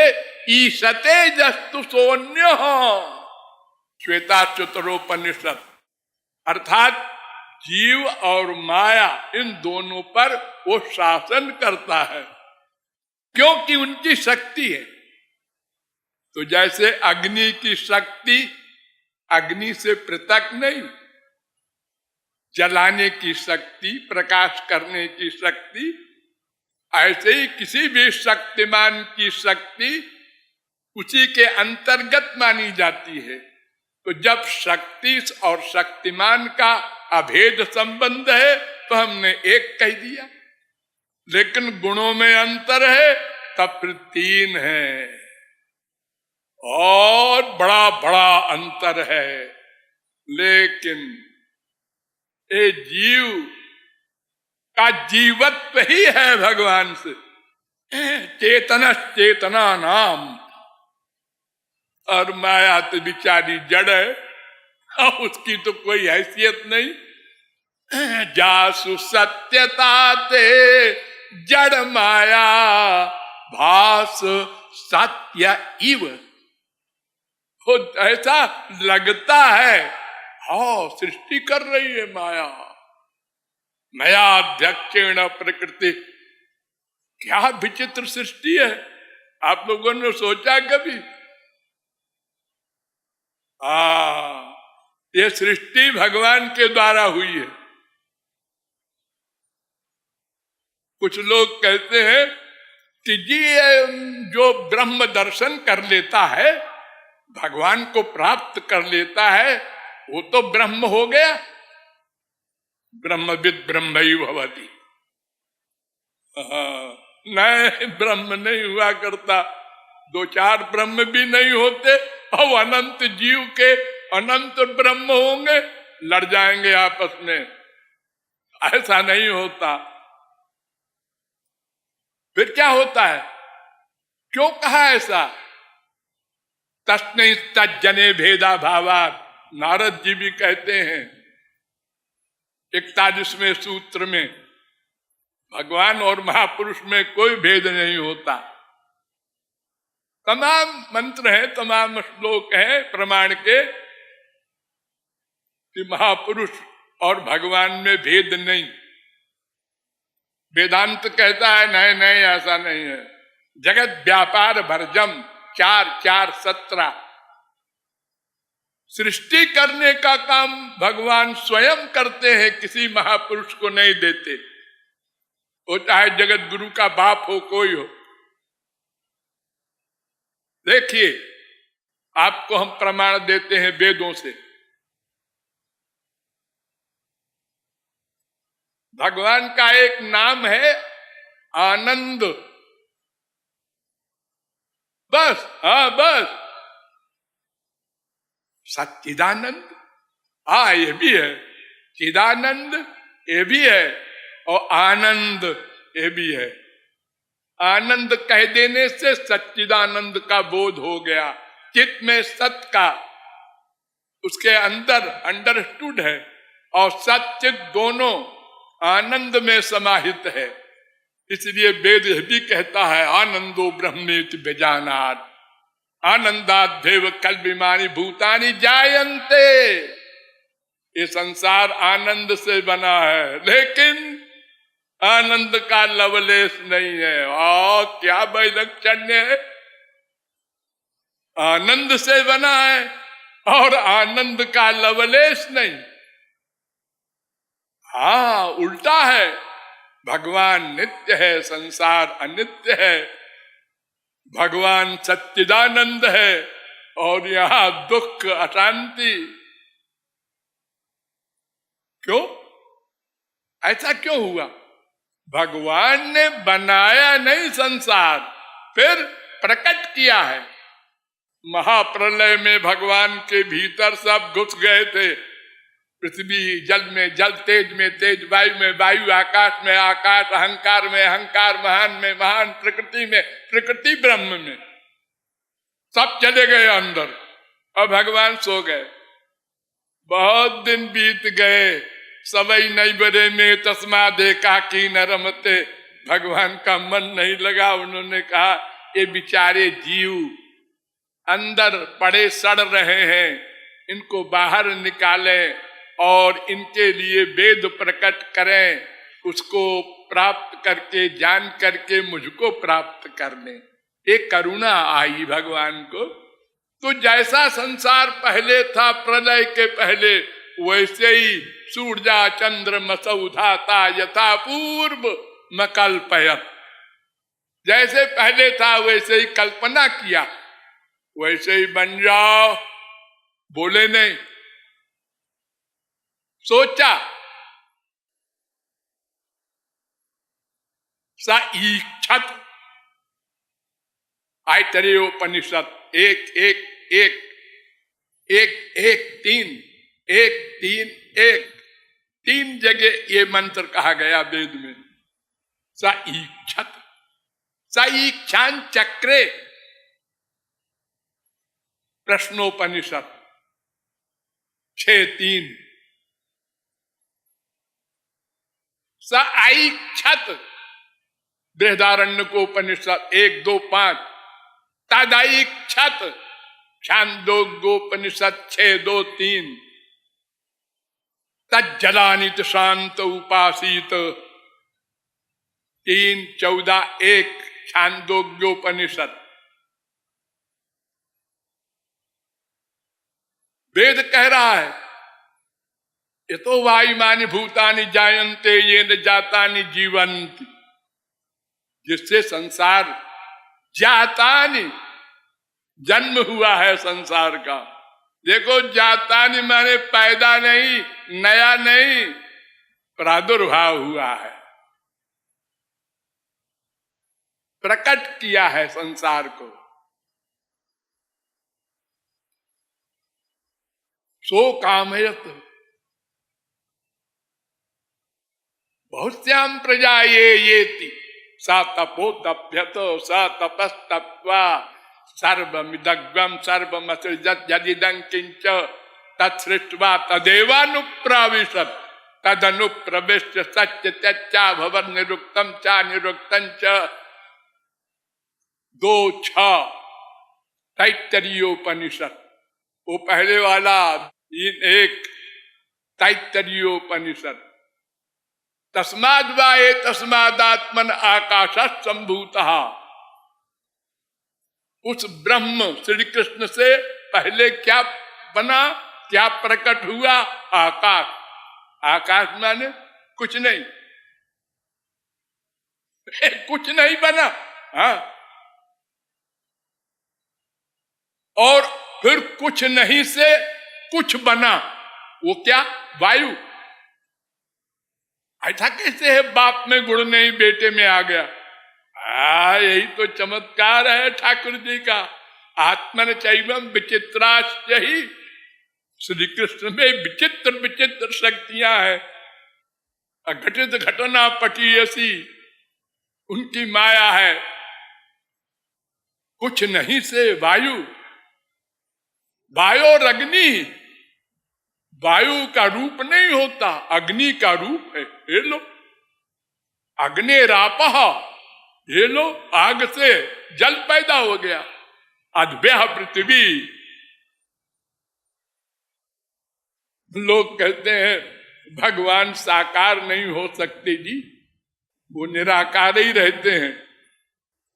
ईशते जस्तु सोन्य, श्वेताश्वतरोपनिषद। अर्थात जीव और माया इन दोनों पर वो शासन करता है, क्योंकि उनकी शक्ति है। तो जैसे अग्नि की शक्ति अग्नि से पृथक नहीं, जलाने की शक्ति, प्रकाश करने की शक्ति, ऐसे ही किसी भी शक्तिमान की शक्ति उसी के अंतर्गत मानी जाती है। तो जब शक्ति और शक्तिमान का अभेद संबंध है तो हमने एक कह दिया, लेकिन गुणों में अंतर है तब फिर तीन है, और बड़ा बड़ा अंतर है। लेकिन ये जीव का जीवत्व ही है भगवान से, चेतन चेतना नाम, और माया तो बिचारी जड़ है, उसकी तो कोई हैसियत नहीं। जासु सत्यता ते जड़ माया भास सत्य इव। हो ऐसा लगता है हाँ सृष्टि कर रही है माया, मयाध्यक्षेण प्रकृति। क्या विचित्र सृष्टि है, आप लोगों ने सोचा कभी? ये सृष्टि भगवान के द्वारा हुई है। कुछ लोग कहते हैं कि जी जो ब्रह्म दर्शन कर लेता है, भगवान को प्राप्त कर लेता है, वो तो ब्रह्म हो गया। ब्रह्मविद ब्रह्मैव भवति। नहीं, ब्रह्म नहीं हुआ करता, दो चार ब्रह्म भी नहीं होते, और अनंत जीव के अनंत ब्रह्म होंगे, लड़ जाएंगे आपस में। ऐसा नहीं होता। फिर क्या होता है? क्यों कहा ऐसा? तस्मै तज्जने भेदा भावात्, नारद जी भी कहते हैं 41वें सूत्र में, भगवान और महापुरुष में कोई भेद नहीं होता। तमाम मंत्र हैं, तमाम श्लोक हैं प्रमाण के कि महापुरुष और भगवान में भेद नहीं। वेदांत कहता है नहीं नहीं ऐसा नहीं है। जगत व्यापार भरजम 4:4:17। सृष्टि करने का काम भगवान स्वयं करते हैं, किसी महापुरुष को नहीं देते। वो चाहे जगत गुरु का बाप हो, कोई हो। देखिए, आपको हम प्रमाण देते हैं वेदों से। भगवान का एक नाम है आनंद, बस। हाँ बस। सच्चिदानंद, हाँ ये भी है, चिदानंद ये भी है, और आनंद ये भी है। आनंद कह देने से सच्चिदानंद का बोध हो गया, चित्त में सत का उसके अंदर अंडरस्टूड है, और सच्चित दोनों आनंद में समाहित है। इसलिए वेद भी कहता है आनंदो ब्रह्मेति बेजानात्, आनंदाद्भैव कल्पिमानि भूतानि जायन्ते। ये संसार आनंद से बना है, लेकिन आनंद का लवलेश नहीं है। और क्या वैलक्षण्य है, आनंद से बना है और आनंद का लवलेश नहीं। हाँ, उल्टा है, भगवान नित्य है, संसार अनित्य है। भगवान सच्चिदानंद है और यहाँ दुख अशांति। क्यों, ऐसा क्यों हुआ? भगवान ने बनाया नहीं संसार, फिर प्रकट किया है। महाप्रलय में भगवान के भीतर सब घुस गए थे। पृथ्वी जल में जल, तेज में तेज, वायु में वायु, आकाश में आकाश, अहंकार में अहंकार, महान में महान, प्रकृति में प्रकृति, ब्रह्म में, सब चले गए अंदर और भगवान सो गए। बहुत दिन बीत गए, सबई नहीं बरे में तस्मा देखा कि न रमते। भगवान का मन नहीं लगा। उन्होंने कहा ये बेचारे जीव अंदर पड़े सड़ रहे हैं, इनको बाहर निकालें और इनके लिए वेद प्रकट करें, उसको प्राप्त करके जान करके मुझको प्राप्त कर लें। एक करुणा आई भगवान को। तो जैसा संसार पहले था प्रलय के पहले, वैसे ही सूर्या चंद्र मसौधाता यथा पूर्व मकल्पयत। जैसे पहले था वैसे ही कल्पना किया, वैसे ही बन जाओ। बोले नहीं, सोचा। स ईक्षत, आयतरेयोपनिषद 1:1:1:1:3 1:3:1 3 जगह ये मंत्र कहा गया वेद में। स ईक्षत, स ईक्षान चक्रे, प्रश्नोपनिषद 6:3। स ऐक्षत, बृहदारण्यकोपनिषद 1:2:5। तदैक्षत, छांदोग्योपनिषद 6:2:3। तज्जलानित शांत उपासीत 3:14:1 छांदोग्योपनिषद। वेद कह रहा है ये तो वायुमानि भूतानि जायन्ते ये न जातानि जीवन्ति, जिससे संसार जातानि, जन्म हुआ है संसार का। देखो, जातानि माने पैदा नहीं, नया नहीं, प्रादुर्भाव हुआ है, प्रकट किया है संसार को। सो कामयत बहुश्याम प्रजा येति, सा तपो तप्यत सा तपस्तप्त्वा सर्वमिदग्वम सर्वमसृजत यदिदं किंच तत्सृष्ट्वा तदेवानुप्राविशत तदनुप्रविश्य सत्य त्यक्त्वा भवन निरुक्तम च निरुक्तं च। 2:6 तैत्तरीयोपनिषद, वो पहले वाला 3:1 तैत्तरीयोपनिषद। तस्माद् वा तस्मादात्मन आकाशः संभूतः, उस ब्रह्म श्री कृष्ण से पहले क्या बना, क्या प्रकट हुआ? आकाश। आकाश माने कुछ नहीं, कुछ नहीं बना। हाँ, और फिर कुछ नहीं से कुछ बना, वो क्या? वायु। ऐसा कैसे है? बाप में गुण नहीं, बेटे में आ गया। यही तो चमत्कार है ठाकुर जी का। आत्मन चैवम विचित्राश्च ही, श्री कृष्ण में विचित्र विचित्र शक्तियां हैं। अघटित घटना पटीयसी, उनकी माया है। कुछ नहीं से वायु, वायु और अग्नि। वायु का रूप नहीं होता, अग्नि का रूप है। ये लो अग्निरापः, ये लो आग से जल पैदा हो गया। अद्भ्यः पृथ्वी। लोग कहते हैं भगवान साकार नहीं हो सकते जी। वो निराकार ही रहते हैं।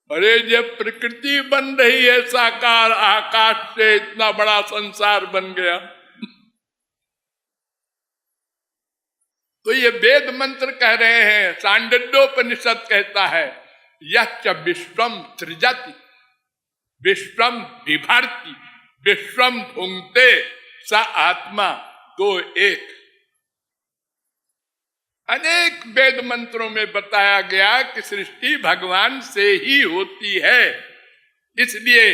अरे जब प्रकृति बन रही है साकार, आकाश से इतना बड़ा संसार बन गया, तो ये वेद मंत्र कह रहे हैं। सांडल्योपनिषद कहता है यच्च विश्वम सृजति विश्वम विभर्ति विश्वम भुंक्ते स आत्मा। तो एक अनेक वेद मंत्रों में बताया गया कि सृष्टि भगवान से ही होती है। इसलिए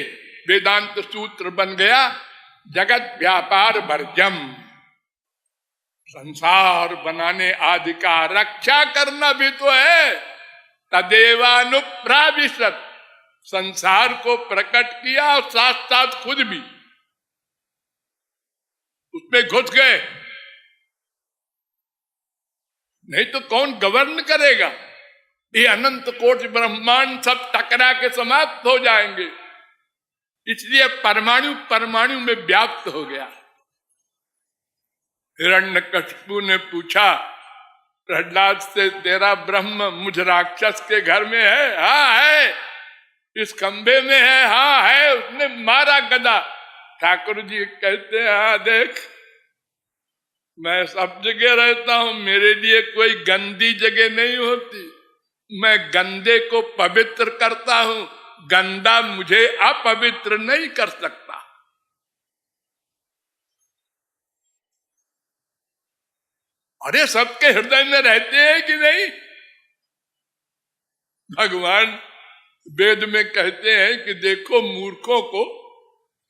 वेदांत सूत्र बन गया जगत व्यापार वर्जम। संसार बनाने आदि का रक्षा करना भी तो है। तदेवानुप्राविशत, संसार को प्रकट किया और साथ साथ खुद भी उसमें घुस गए, नहीं तो कौन गवर्न करेगा। ये अनंत कोटि ब्रह्मांड सब टकरा के समाप्त हो जाएंगे। इसलिए परमाणु परमाणु में व्याप्त हो गया। हिरण्यकशिपु ने पूछा प्रहलाद से, तेरा ब्रह्म मुझ राक्षस के घर में है? हाँ है। इस खंबे में है? हाँ है। उसने मारा गदा। ठाकुर जी कहते हैं हाँ देख, मैं सब जगह रहता हूं, मेरे लिए कोई गंदी जगह नहीं होती। मैं गंदे को पवित्र करता हूं, गंदा मुझे अपवित्र नहीं कर सकता। अरे सबके हृदय में रहते हैं कि नहीं? भगवान वेद में कहते हैं कि देखो मूर्खों को,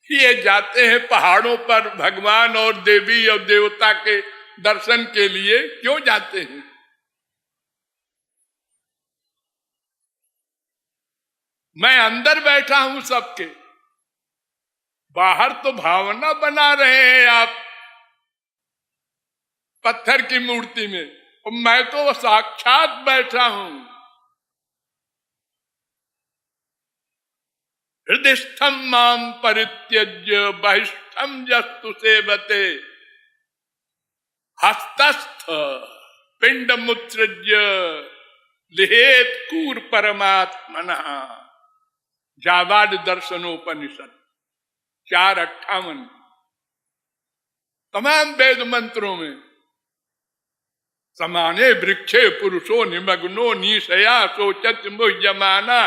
ये जाते हैं पहाड़ों पर भगवान और देवी और देवता के दर्शन के लिए। क्यों जाते हैं? मैं अंदर बैठा हूं सबके, बाहर तो भावना बना रहे हैं आप पत्थर की मूर्ति में, और मैं तो साक्षात बैठा हूं। हृदयस्थम माम परित्यज्य बहिष्ठम यस्तु सेवते हस्तस्थ पिंड मुत्सृज्य लिहेत कूर परमात्मनः। जाबाद दर्शनोपनिषद 4:58। तमाम वेद मंत्रों में समाने वृक्षे पुरुषो निमग्नो निशया शोचत मुह्यमाना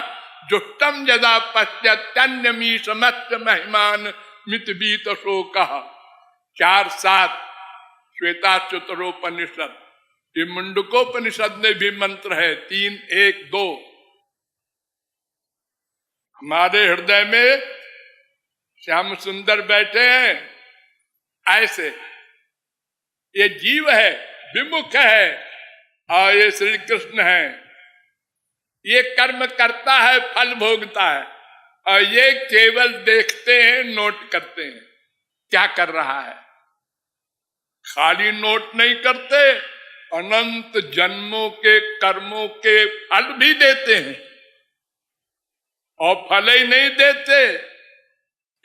जुष्टम यदा पश्यत्यन्यमी समस्त महिमान मितवीत शोकः। 4:7 श्वेताश्वतरोपनिषद। ये मुंडकोपनिषद में भी मंत्र है 3:1-2। हमारे हृदय में श्याम सुंदर बैठे हैं ऐसे। ये जीव है, विमुख है, और ये श्री कृष्ण है। ये कर्म करता है, फल भोगता है, और ये केवल देखते हैं, नोट करते हैं क्या कर रहा है। खाली नोट नहीं करते, अनंत जन्मों के कर्मों के फल भी देते हैं। और फल ही नहीं देते,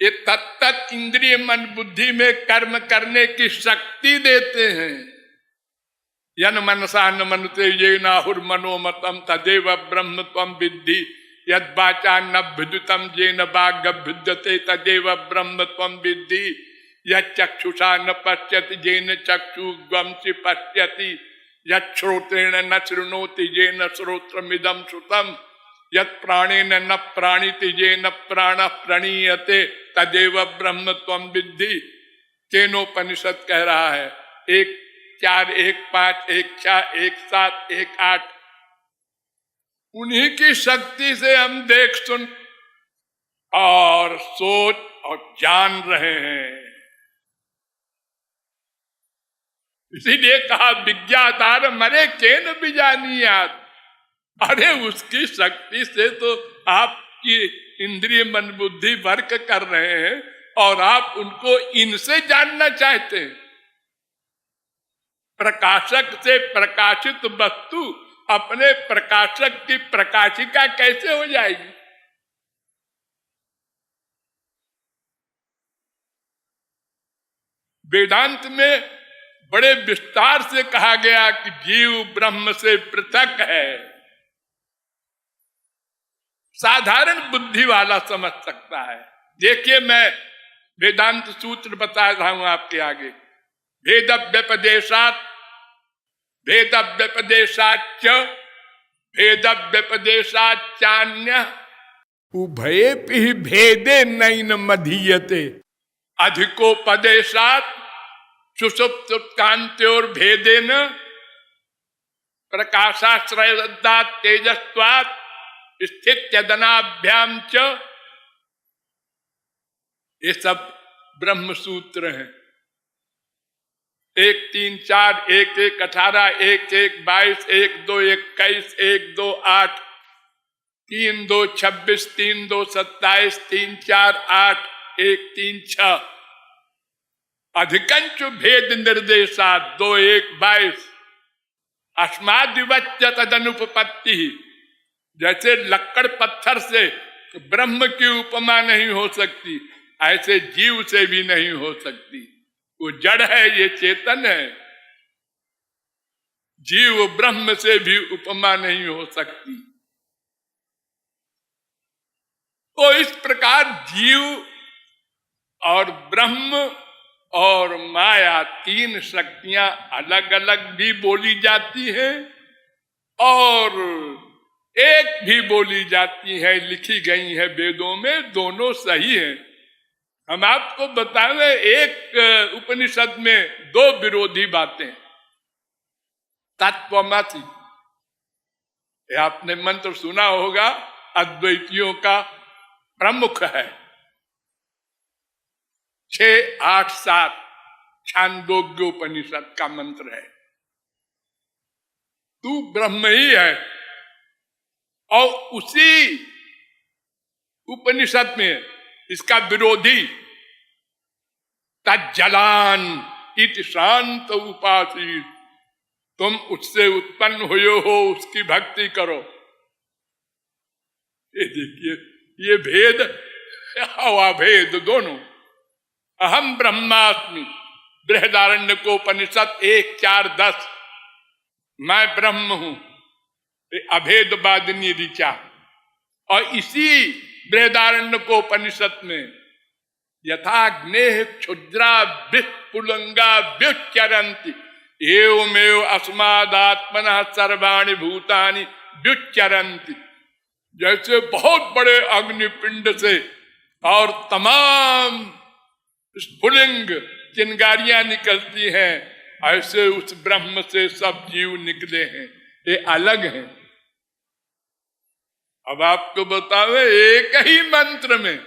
ये तत्त इंद्रिय मन बुद्धि में कर्म करने की शक्ति देते हैं। यन मनसा न मनुते ये नाहुर मनोमतम तदेव ब्रह्म त्वं विद्धि यद वाचा न विद्युतम ये न वाग विद्यते तदेव ब्रह्म त्वं विद्धि यद चक्षुषा न पश्यति ये न चक्षुग्वंसि पश्यति यद श्रोत्रेण न शृणोति ये न श्रोत्रमिदं श्रुतम यद प्राणेन न प्राणिति ये न प्राण प्रणीयते तदेव ब्रह्म त्वं विद्धि। केनोपनिषद कह रहा है 1:4, 1:5, 1:6, 1:7, 1:8। उन्हीं की शक्ति से हम देख सुन और सोच और जान रहे हैं। इसीलिए कहा विज्ञातार मरे केन बीजानियात। अरे उसकी शक्ति से तो आपकी इंद्रिय मन बुद्धि वर्क कर रहे हैं और आप उनको इनसे जानना चाहते हैं। प्रकाशक से प्रकाशित वस्तु अपने प्रकाशक की प्रकाशिका कैसे हो जाएगी? वेदांत में बड़े विस्तार से कहा गया कि जीव ब्रह्म से पृथक है। साधारण बुद्धि वाला समझ सकता है। देखिए, मैं वेदांत सूत्र बता रहा हूं आपके आगे। भेद व्यपदेशात, भेद व्यपदेशाच, भेद व्यपदेशाचान्य उभयेपि भेदे नैन मधीयते। अधिकोपदेशात सुषुप्त कांत्योर भेदेन प्रकाशाश्रयदात तेजस्वात् स्थित्यदनाभ्याम च। ये सब ब्रह्म सूत्र हैं। 1, 3, 4, 1, 1, 18, 1, 1, 22, 1, 2, 21, 1, 2, 8, 3, 2, 26, 3, 2, 27, 3, 4, 8, 1, 3, 6। अधिकंच भेद निर्देशात 2, 1, 22। अस्मादिवच्य तदनुपपत्ति। जैसे लक्कड़ पत्थर से ब्रह्म की उपमा नहीं हो सकती, ऐसे जीव से भी नहीं हो सकती। वो जड़ है, ये चेतन है। जीव ब्रह्म से भी उपमा नहीं हो सकती। तो इस प्रकार जीव और ब्रह्म और माया, तीन शक्तियां अलग अलग भी बोली जाती हैं और एक भी बोली जाती है, लिखी गई है वेदों में। दोनों सही है। हम आपको बताएं, एक उपनिषद में 2 विरोधी बातें। तत्वमसि, आपने मंत्र सुना होगा, अद्वैतियों का प्रमुख है। 6, 8, 7 छांदोग्योपनिषद का मंत्र है। तू ब्रह्म ही है। और उसी उपनिषद में इसका विरोधी तज्जलान इति शांत उपासी, तुम उससे उत्पन्न हुए हो, उसकी भक्ति करो। ये देखिए, ये भेद और अभेद दोनों। अहम ब्रह्मास्मि, बृहदारण्यकोपनिषद 1, 4, 10। मैं ब्रह्म हूं, अभेदवादिनी ऋचा। और इसी बृहदारण्यकोपनिषद में यथाग्नेः क्षुद्रा विस्फुलिंगा व्युच्चरन्ति एवमेव अस्मादात्मनः सर्वाणि भूतानि व्युच्चरन्ति। जैसे बहुत बड़े अग्निपिंड से और तमाम स्फुलिंग चिंगारियां निकलती हैं, ऐसे उस ब्रह्म से सब जीव निकले हैं। ये अलग हैं। अब आपको बतावे, एक ही मंत्र में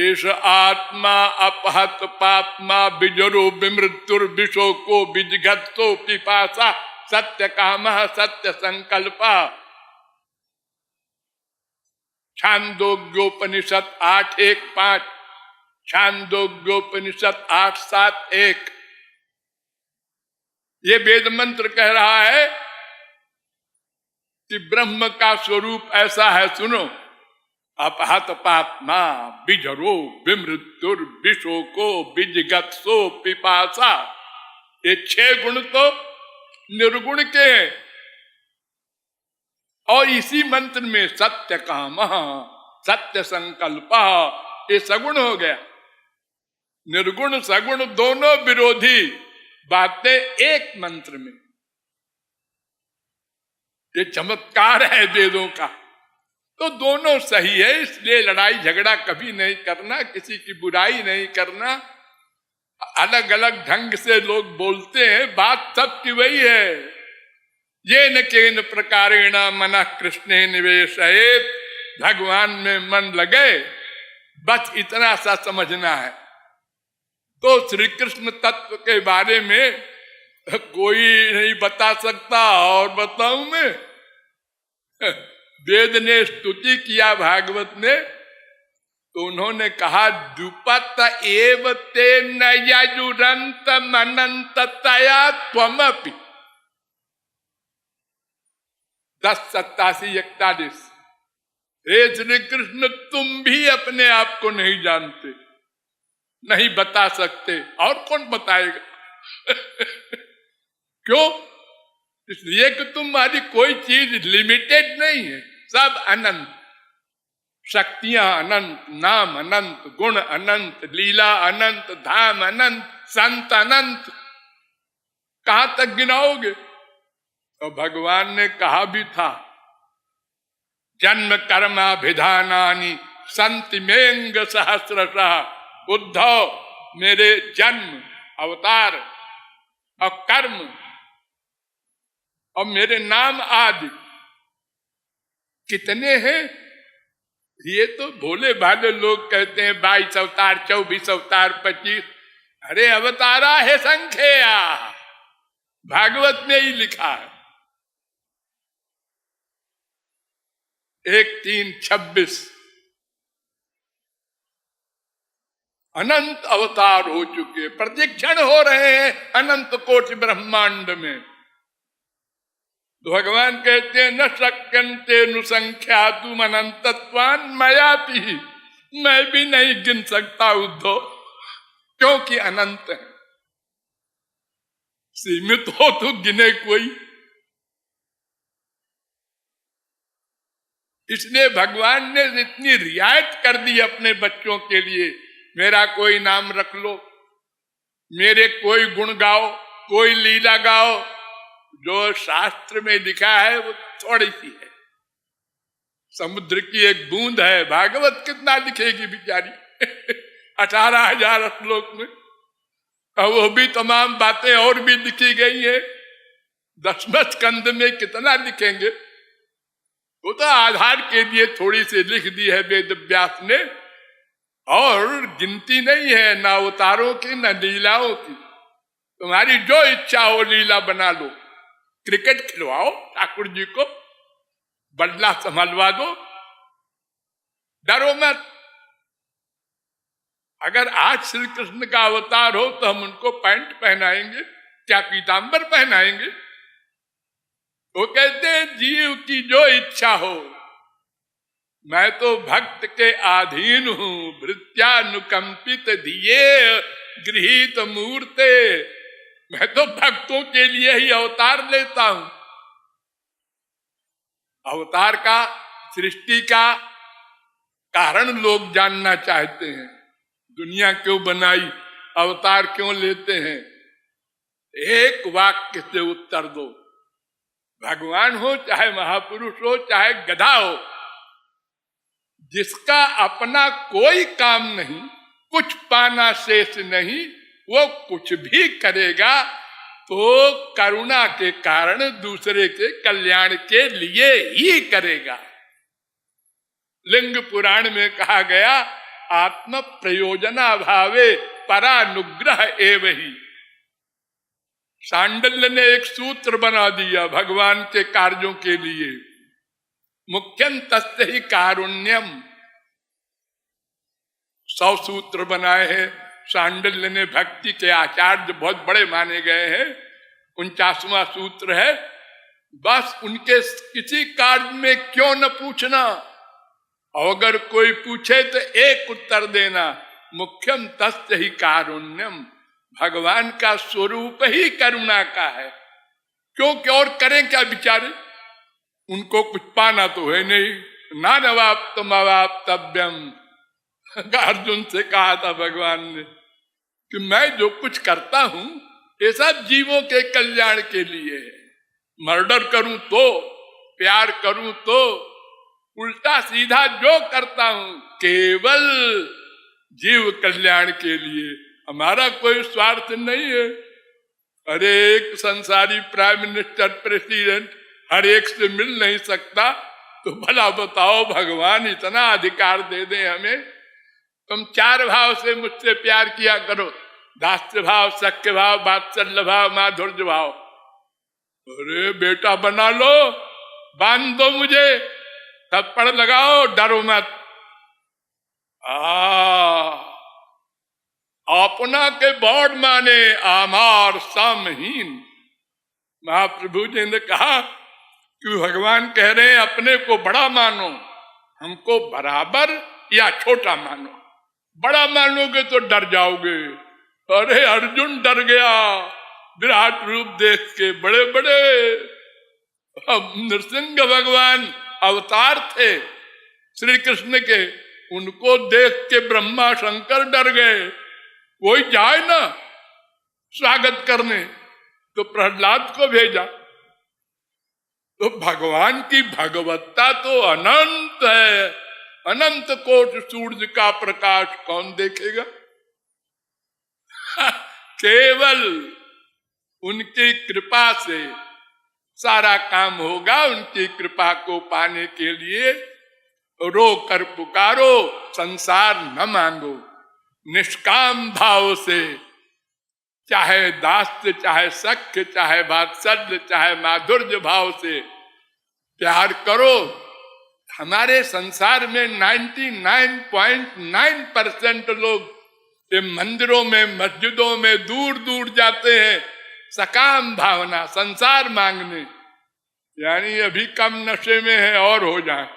एष आत्मा अपहत पात्मा बिजरो विमृत्युर विशोको विजगत्सो पिपासा सत्य कामः सत्य संकल्पा। छांदोग्योपनिषद 8, 1, 5, छांदोग्योपनिषद 8, 7, 1। ये वेद मंत्र कह रहा है कि ब्रह्म का स्वरूप ऐसा है। सुनो, अपहत पात्मा बिजरो विमृत्युर विशोको विजगत्सो पिपासा। ये 6 गुण तो निर्गुण के हैं। और इसी मंत्र में सत्य काम सत्य संकल्प, ये सगुण हो गया। निर्गुण सगुण दोनों विरोधी बातें एक मंत्र में। ये चमत्कार है वेदों का। तो दोनों सही है, इसलिए लड़ाई झगड़ा कभी नहीं करना, किसी की बुराई नहीं करना। अलग अलग ढंग से लोग बोलते हैं, बात सबकी वही है। ये न केन प्रकारेण मनः कृष्णे निवेशयेत्, भगवान में मन लगे, बस इतना सा समझना है। तो श्री कृष्ण तत्व के बारे में कोई नहीं बता सकता, और बताऊं मैं? वेद ने स्तुति किया भागवत ने, तो उन्होंने कहा द्रुपत एव ते न यजुरंत मनंत तया त्वमपि। 10:87-41। हे श्री कृष्ण, तुम भी अपने आप को नहीं जानते, नहीं बता सकते, और कौन बताएगा? क्यों? इसलिए कि तुम्हारी कोई चीज लिमिटेड नहीं है, सब अनंत, शक्तियां अनंत, नाम अनंत, गुण अनंत, लीला अनंत, धाम अनंत, संत अनंत, कहां तक गिनाओगे? तो भगवान ने कहा भी था, जन्म कर्माभिधानानि संति मेंग सहस्रशः। उद्धव, मेरे जन्म, अवतार और कर्म और मेरे नाम आदि कितने हैं? ये तो भोले भाले लोग कहते हैं 22 अवतार, 24 अवतार, 25। अरे अवतारा है संख्या, भागवत में ही लिखा है 1-3-26। अनंत अवतार हो चुके, प्रतिक्षण हो रहे हैं अनंत कोटि ब्रह्मांड में। तो भगवान कहते हैं न शक्यन्ते नुसंख्यातुम अनंतत्वान् मयापि, मैं भी नहीं गिन सकता उद्धव, क्योंकि अनंत है। सीमित हो तो गिने कोई। इसलिए भगवान ने इतनी रियायत कर दी अपने बच्चों के लिए, मेरा कोई नाम रख लो, मेरे कोई गुण गाओ, कोई लीला गाओ। जो शास्त्र में लिखा है वो थोड़ी सी है, समुद्र की एक बूंद है। भागवत कितना लिखेगी बिचारी 18,000 श्लोक में, और वो भी तमाम बातें और भी लिखी गई है। 10वें स्कंद में कितना लिखेंगे? वो तो आधार के लिए थोड़ी सी लिख दी है वेद व्यास ने, और गिनती नहीं है न अवतारों की न लीलाओं की। तुम्हारी जो इच्छा हो लीला बना लो, क्रिकेट खिलवाओ ठाकुर जी को, बल्ला संभलवा दो, डरो मत। अगर आज श्री कृष्ण का अवतार हो तो हम उनको पैंट पहनाएंगे, क्या पीतांबर पहनाएंगे? वो कहते हैं जीव की जो इच्छा हो, मैं तो भक्त के अधीन हूं, भृत्यानुकंपित दिए गृहीत मूर्ते। मैं तो भक्तों के लिए ही अवतार लेता हूं। अवतार का, सृष्टि का कारण लोग जानना चाहते हैं। दुनिया क्यों बनाई, अवतार क्यों लेते हैं? एक वाक्य से उत्तर दो। भगवान हो चाहे महापुरुष हो चाहे गधा हो, जिसका अपना कोई काम नहीं, कुछ पाना शेष नहीं, वो कुछ भी करेगा तो करुणा के कारण दूसरे के कल्याण के लिए ही करेगा। लिंग पुराण में कहा गया, आत्म प्रयोजना भावे परानुग्रह एव ही। सांडल्य ने एक सूत्र बना दिया भगवान के कार्यों के लिए, मुख्यं तस्य ही कारुण्यम। 100 सूत्र बनाए हैं सांडल्य ने, भक्ति के आचार्य बहुत बड़े माने गए हैं। 49वां सूत्र है, बस उनके किसी कार्य में क्यों न पूछना, और अगर कोई पूछे तो एक उत्तर देना, मुख्यम तस्य ही कारुण्यम। भगवान का स्वरूप ही करुणा का है, क्योंकि और करें क्या बेचारे? उनको कुछ पाना तो है नहीं। नानवाप्तम अवाप्तव्यम, अर्जुन से कहा था भगवान ने कि मैं जो कुछ करता हूं ये सब जीवों के कल्याण के लिए है। मर्डर करूं तो, प्यार करूं तो, उल्टा सीधा जो करता हूं केवल जीव कल्याण के लिए। हमारा कोई स्वार्थ नहीं है। अरे एक संसारी प्राइम मिनिस्टर, प्रेसिडेंट हर एक से मिल नहीं सकता, तो भला बताओ भगवान इतना अधिकार दे दे हमें। तुम 4 भाव से मुझसे प्यार किया करो, दास्य भाव, सख्य भाव, वात्सल्य भाव, माधुर्य भाव। अरे बेटा बना लो, बांध दो मुझे, थप्पड़ लगाओ, डरो मत। अपना के बॉड माने आमार सामहीन। महाप्रभु जी ने कहा कि भगवान कह रहे हैं अपने को बड़ा मानो, हमको बराबर या छोटा मानो। बड़ा मानोगे तो डर जाओगे। अरे अर्जुन डर गया विराट रूप देख के, बड़े बड़े अब नृसिंह भगवान अवतार थे श्री कृष्ण के, उनको देख के ब्रह्मा शंकर डर गए। कोई जाए ना स्वागत करने, तो प्रहलाद को भेजा। तो भगवान की भगवत्ता तो अनंत है, अनंत कोट सूर्य का प्रकाश कौन देखेगा। केवल उनकी कृपा से सारा काम होगा। उनकी कृपा को पाने के लिए रो कर पुकारो, संसार न मांगो। निष्काम भाव से, चाहे दास्य, चाहे सख्य, चाहे वात्सल्य, चाहे माधुर्य भाव से प्यार करो। हमारे संसार में 99.9% लोग ये मंदिरों में, मस्जिदों में दूर दूर जाते हैं सकाम भावना, संसार मांगने, यानी अभी कम नशे में है और हो जाए।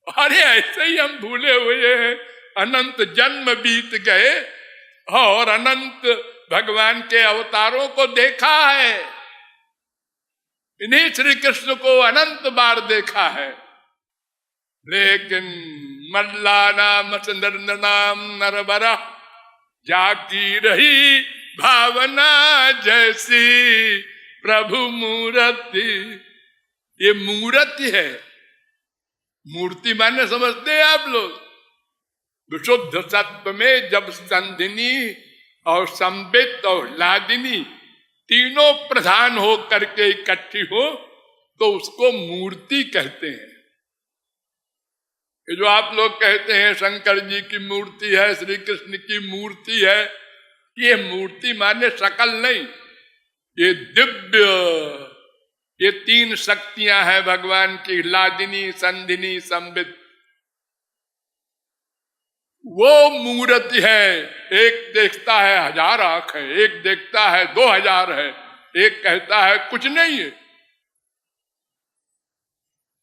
अरे ऐसे ही हम भूले हुए हैं, अनंत जन्म बीत गए और अनंत भगवान के अवतारों को देखा है। इन्हीं श्री कृष्ण को अनंत बार देखा है, लेकिन मल्ला नाम चंद्र नाम नरबरा जाकी रही भावना जैसी प्रभु मूर्ति। ये मूर्ति है, मूर्ति माने समझते हैं आप लोग। विशुद्ध सत्व में जब संधिनी और संबित और लादिनी तीनों प्रधान हो करके इकट्ठी हो तो उसको मूर्ति कहते हैं। ये जो आप लोग कहते हैं शंकर जी की मूर्ति है, श्री कृष्ण की मूर्ति है, ये मूर्ति माने शकल नहीं, ये दिव्य, ये तीन शक्तियां हैं भगवान की, लादिनी, संधिनी, संबित। वो मूर्ति है। एक देखता है 1000 आंख है, एक देखता है 2000 है, एक कहता है कुछ नहीं है।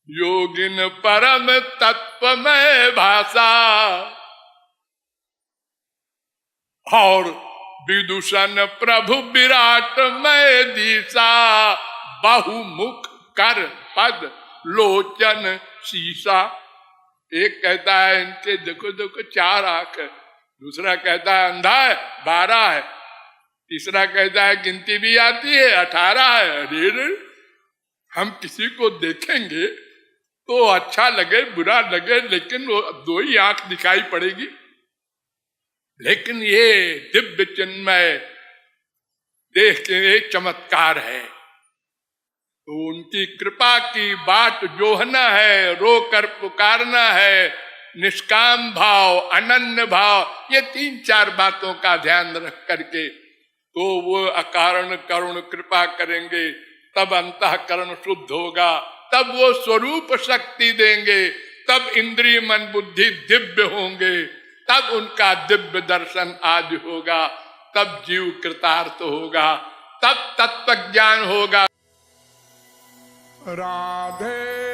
योगिन परम तत्वमय भाषा और विदूषण प्रभु विराटमय दिशा, बहुमुख कर पद लोचन शीशा। एक कहता है इनके देखो देखो 4 आंख है, दूसरा कहता है अंधा है 12 है, तीसरा कहता है गिनती भी आती है 18 है। अरे हम किसी को देखेंगे तो अच्छा लगे बुरा लगे, लेकिन वो 2 ही आंख दिखाई पड़ेगी। लेकिन ये दिव्य चिन्मय देख के चमत्कार है। तो उनकी कृपा की बाट जोहना है, रो कर पुकारना है, निष्काम भाव, अनन्य भाव, ये 3-4 बातों का ध्यान रख करके तो वो अकारण करुण कृपा करेंगे, तब अंतःकरण शुद्ध होगा, तब वो स्वरूप शक्ति देंगे, तब इंद्रिय मन बुद्धि दिव्य होंगे, तब उनका दिव्य दर्शन आदि होगा, तब जीव कृतार्थ होगा, तब तत्व ज्ञान होगा। राधे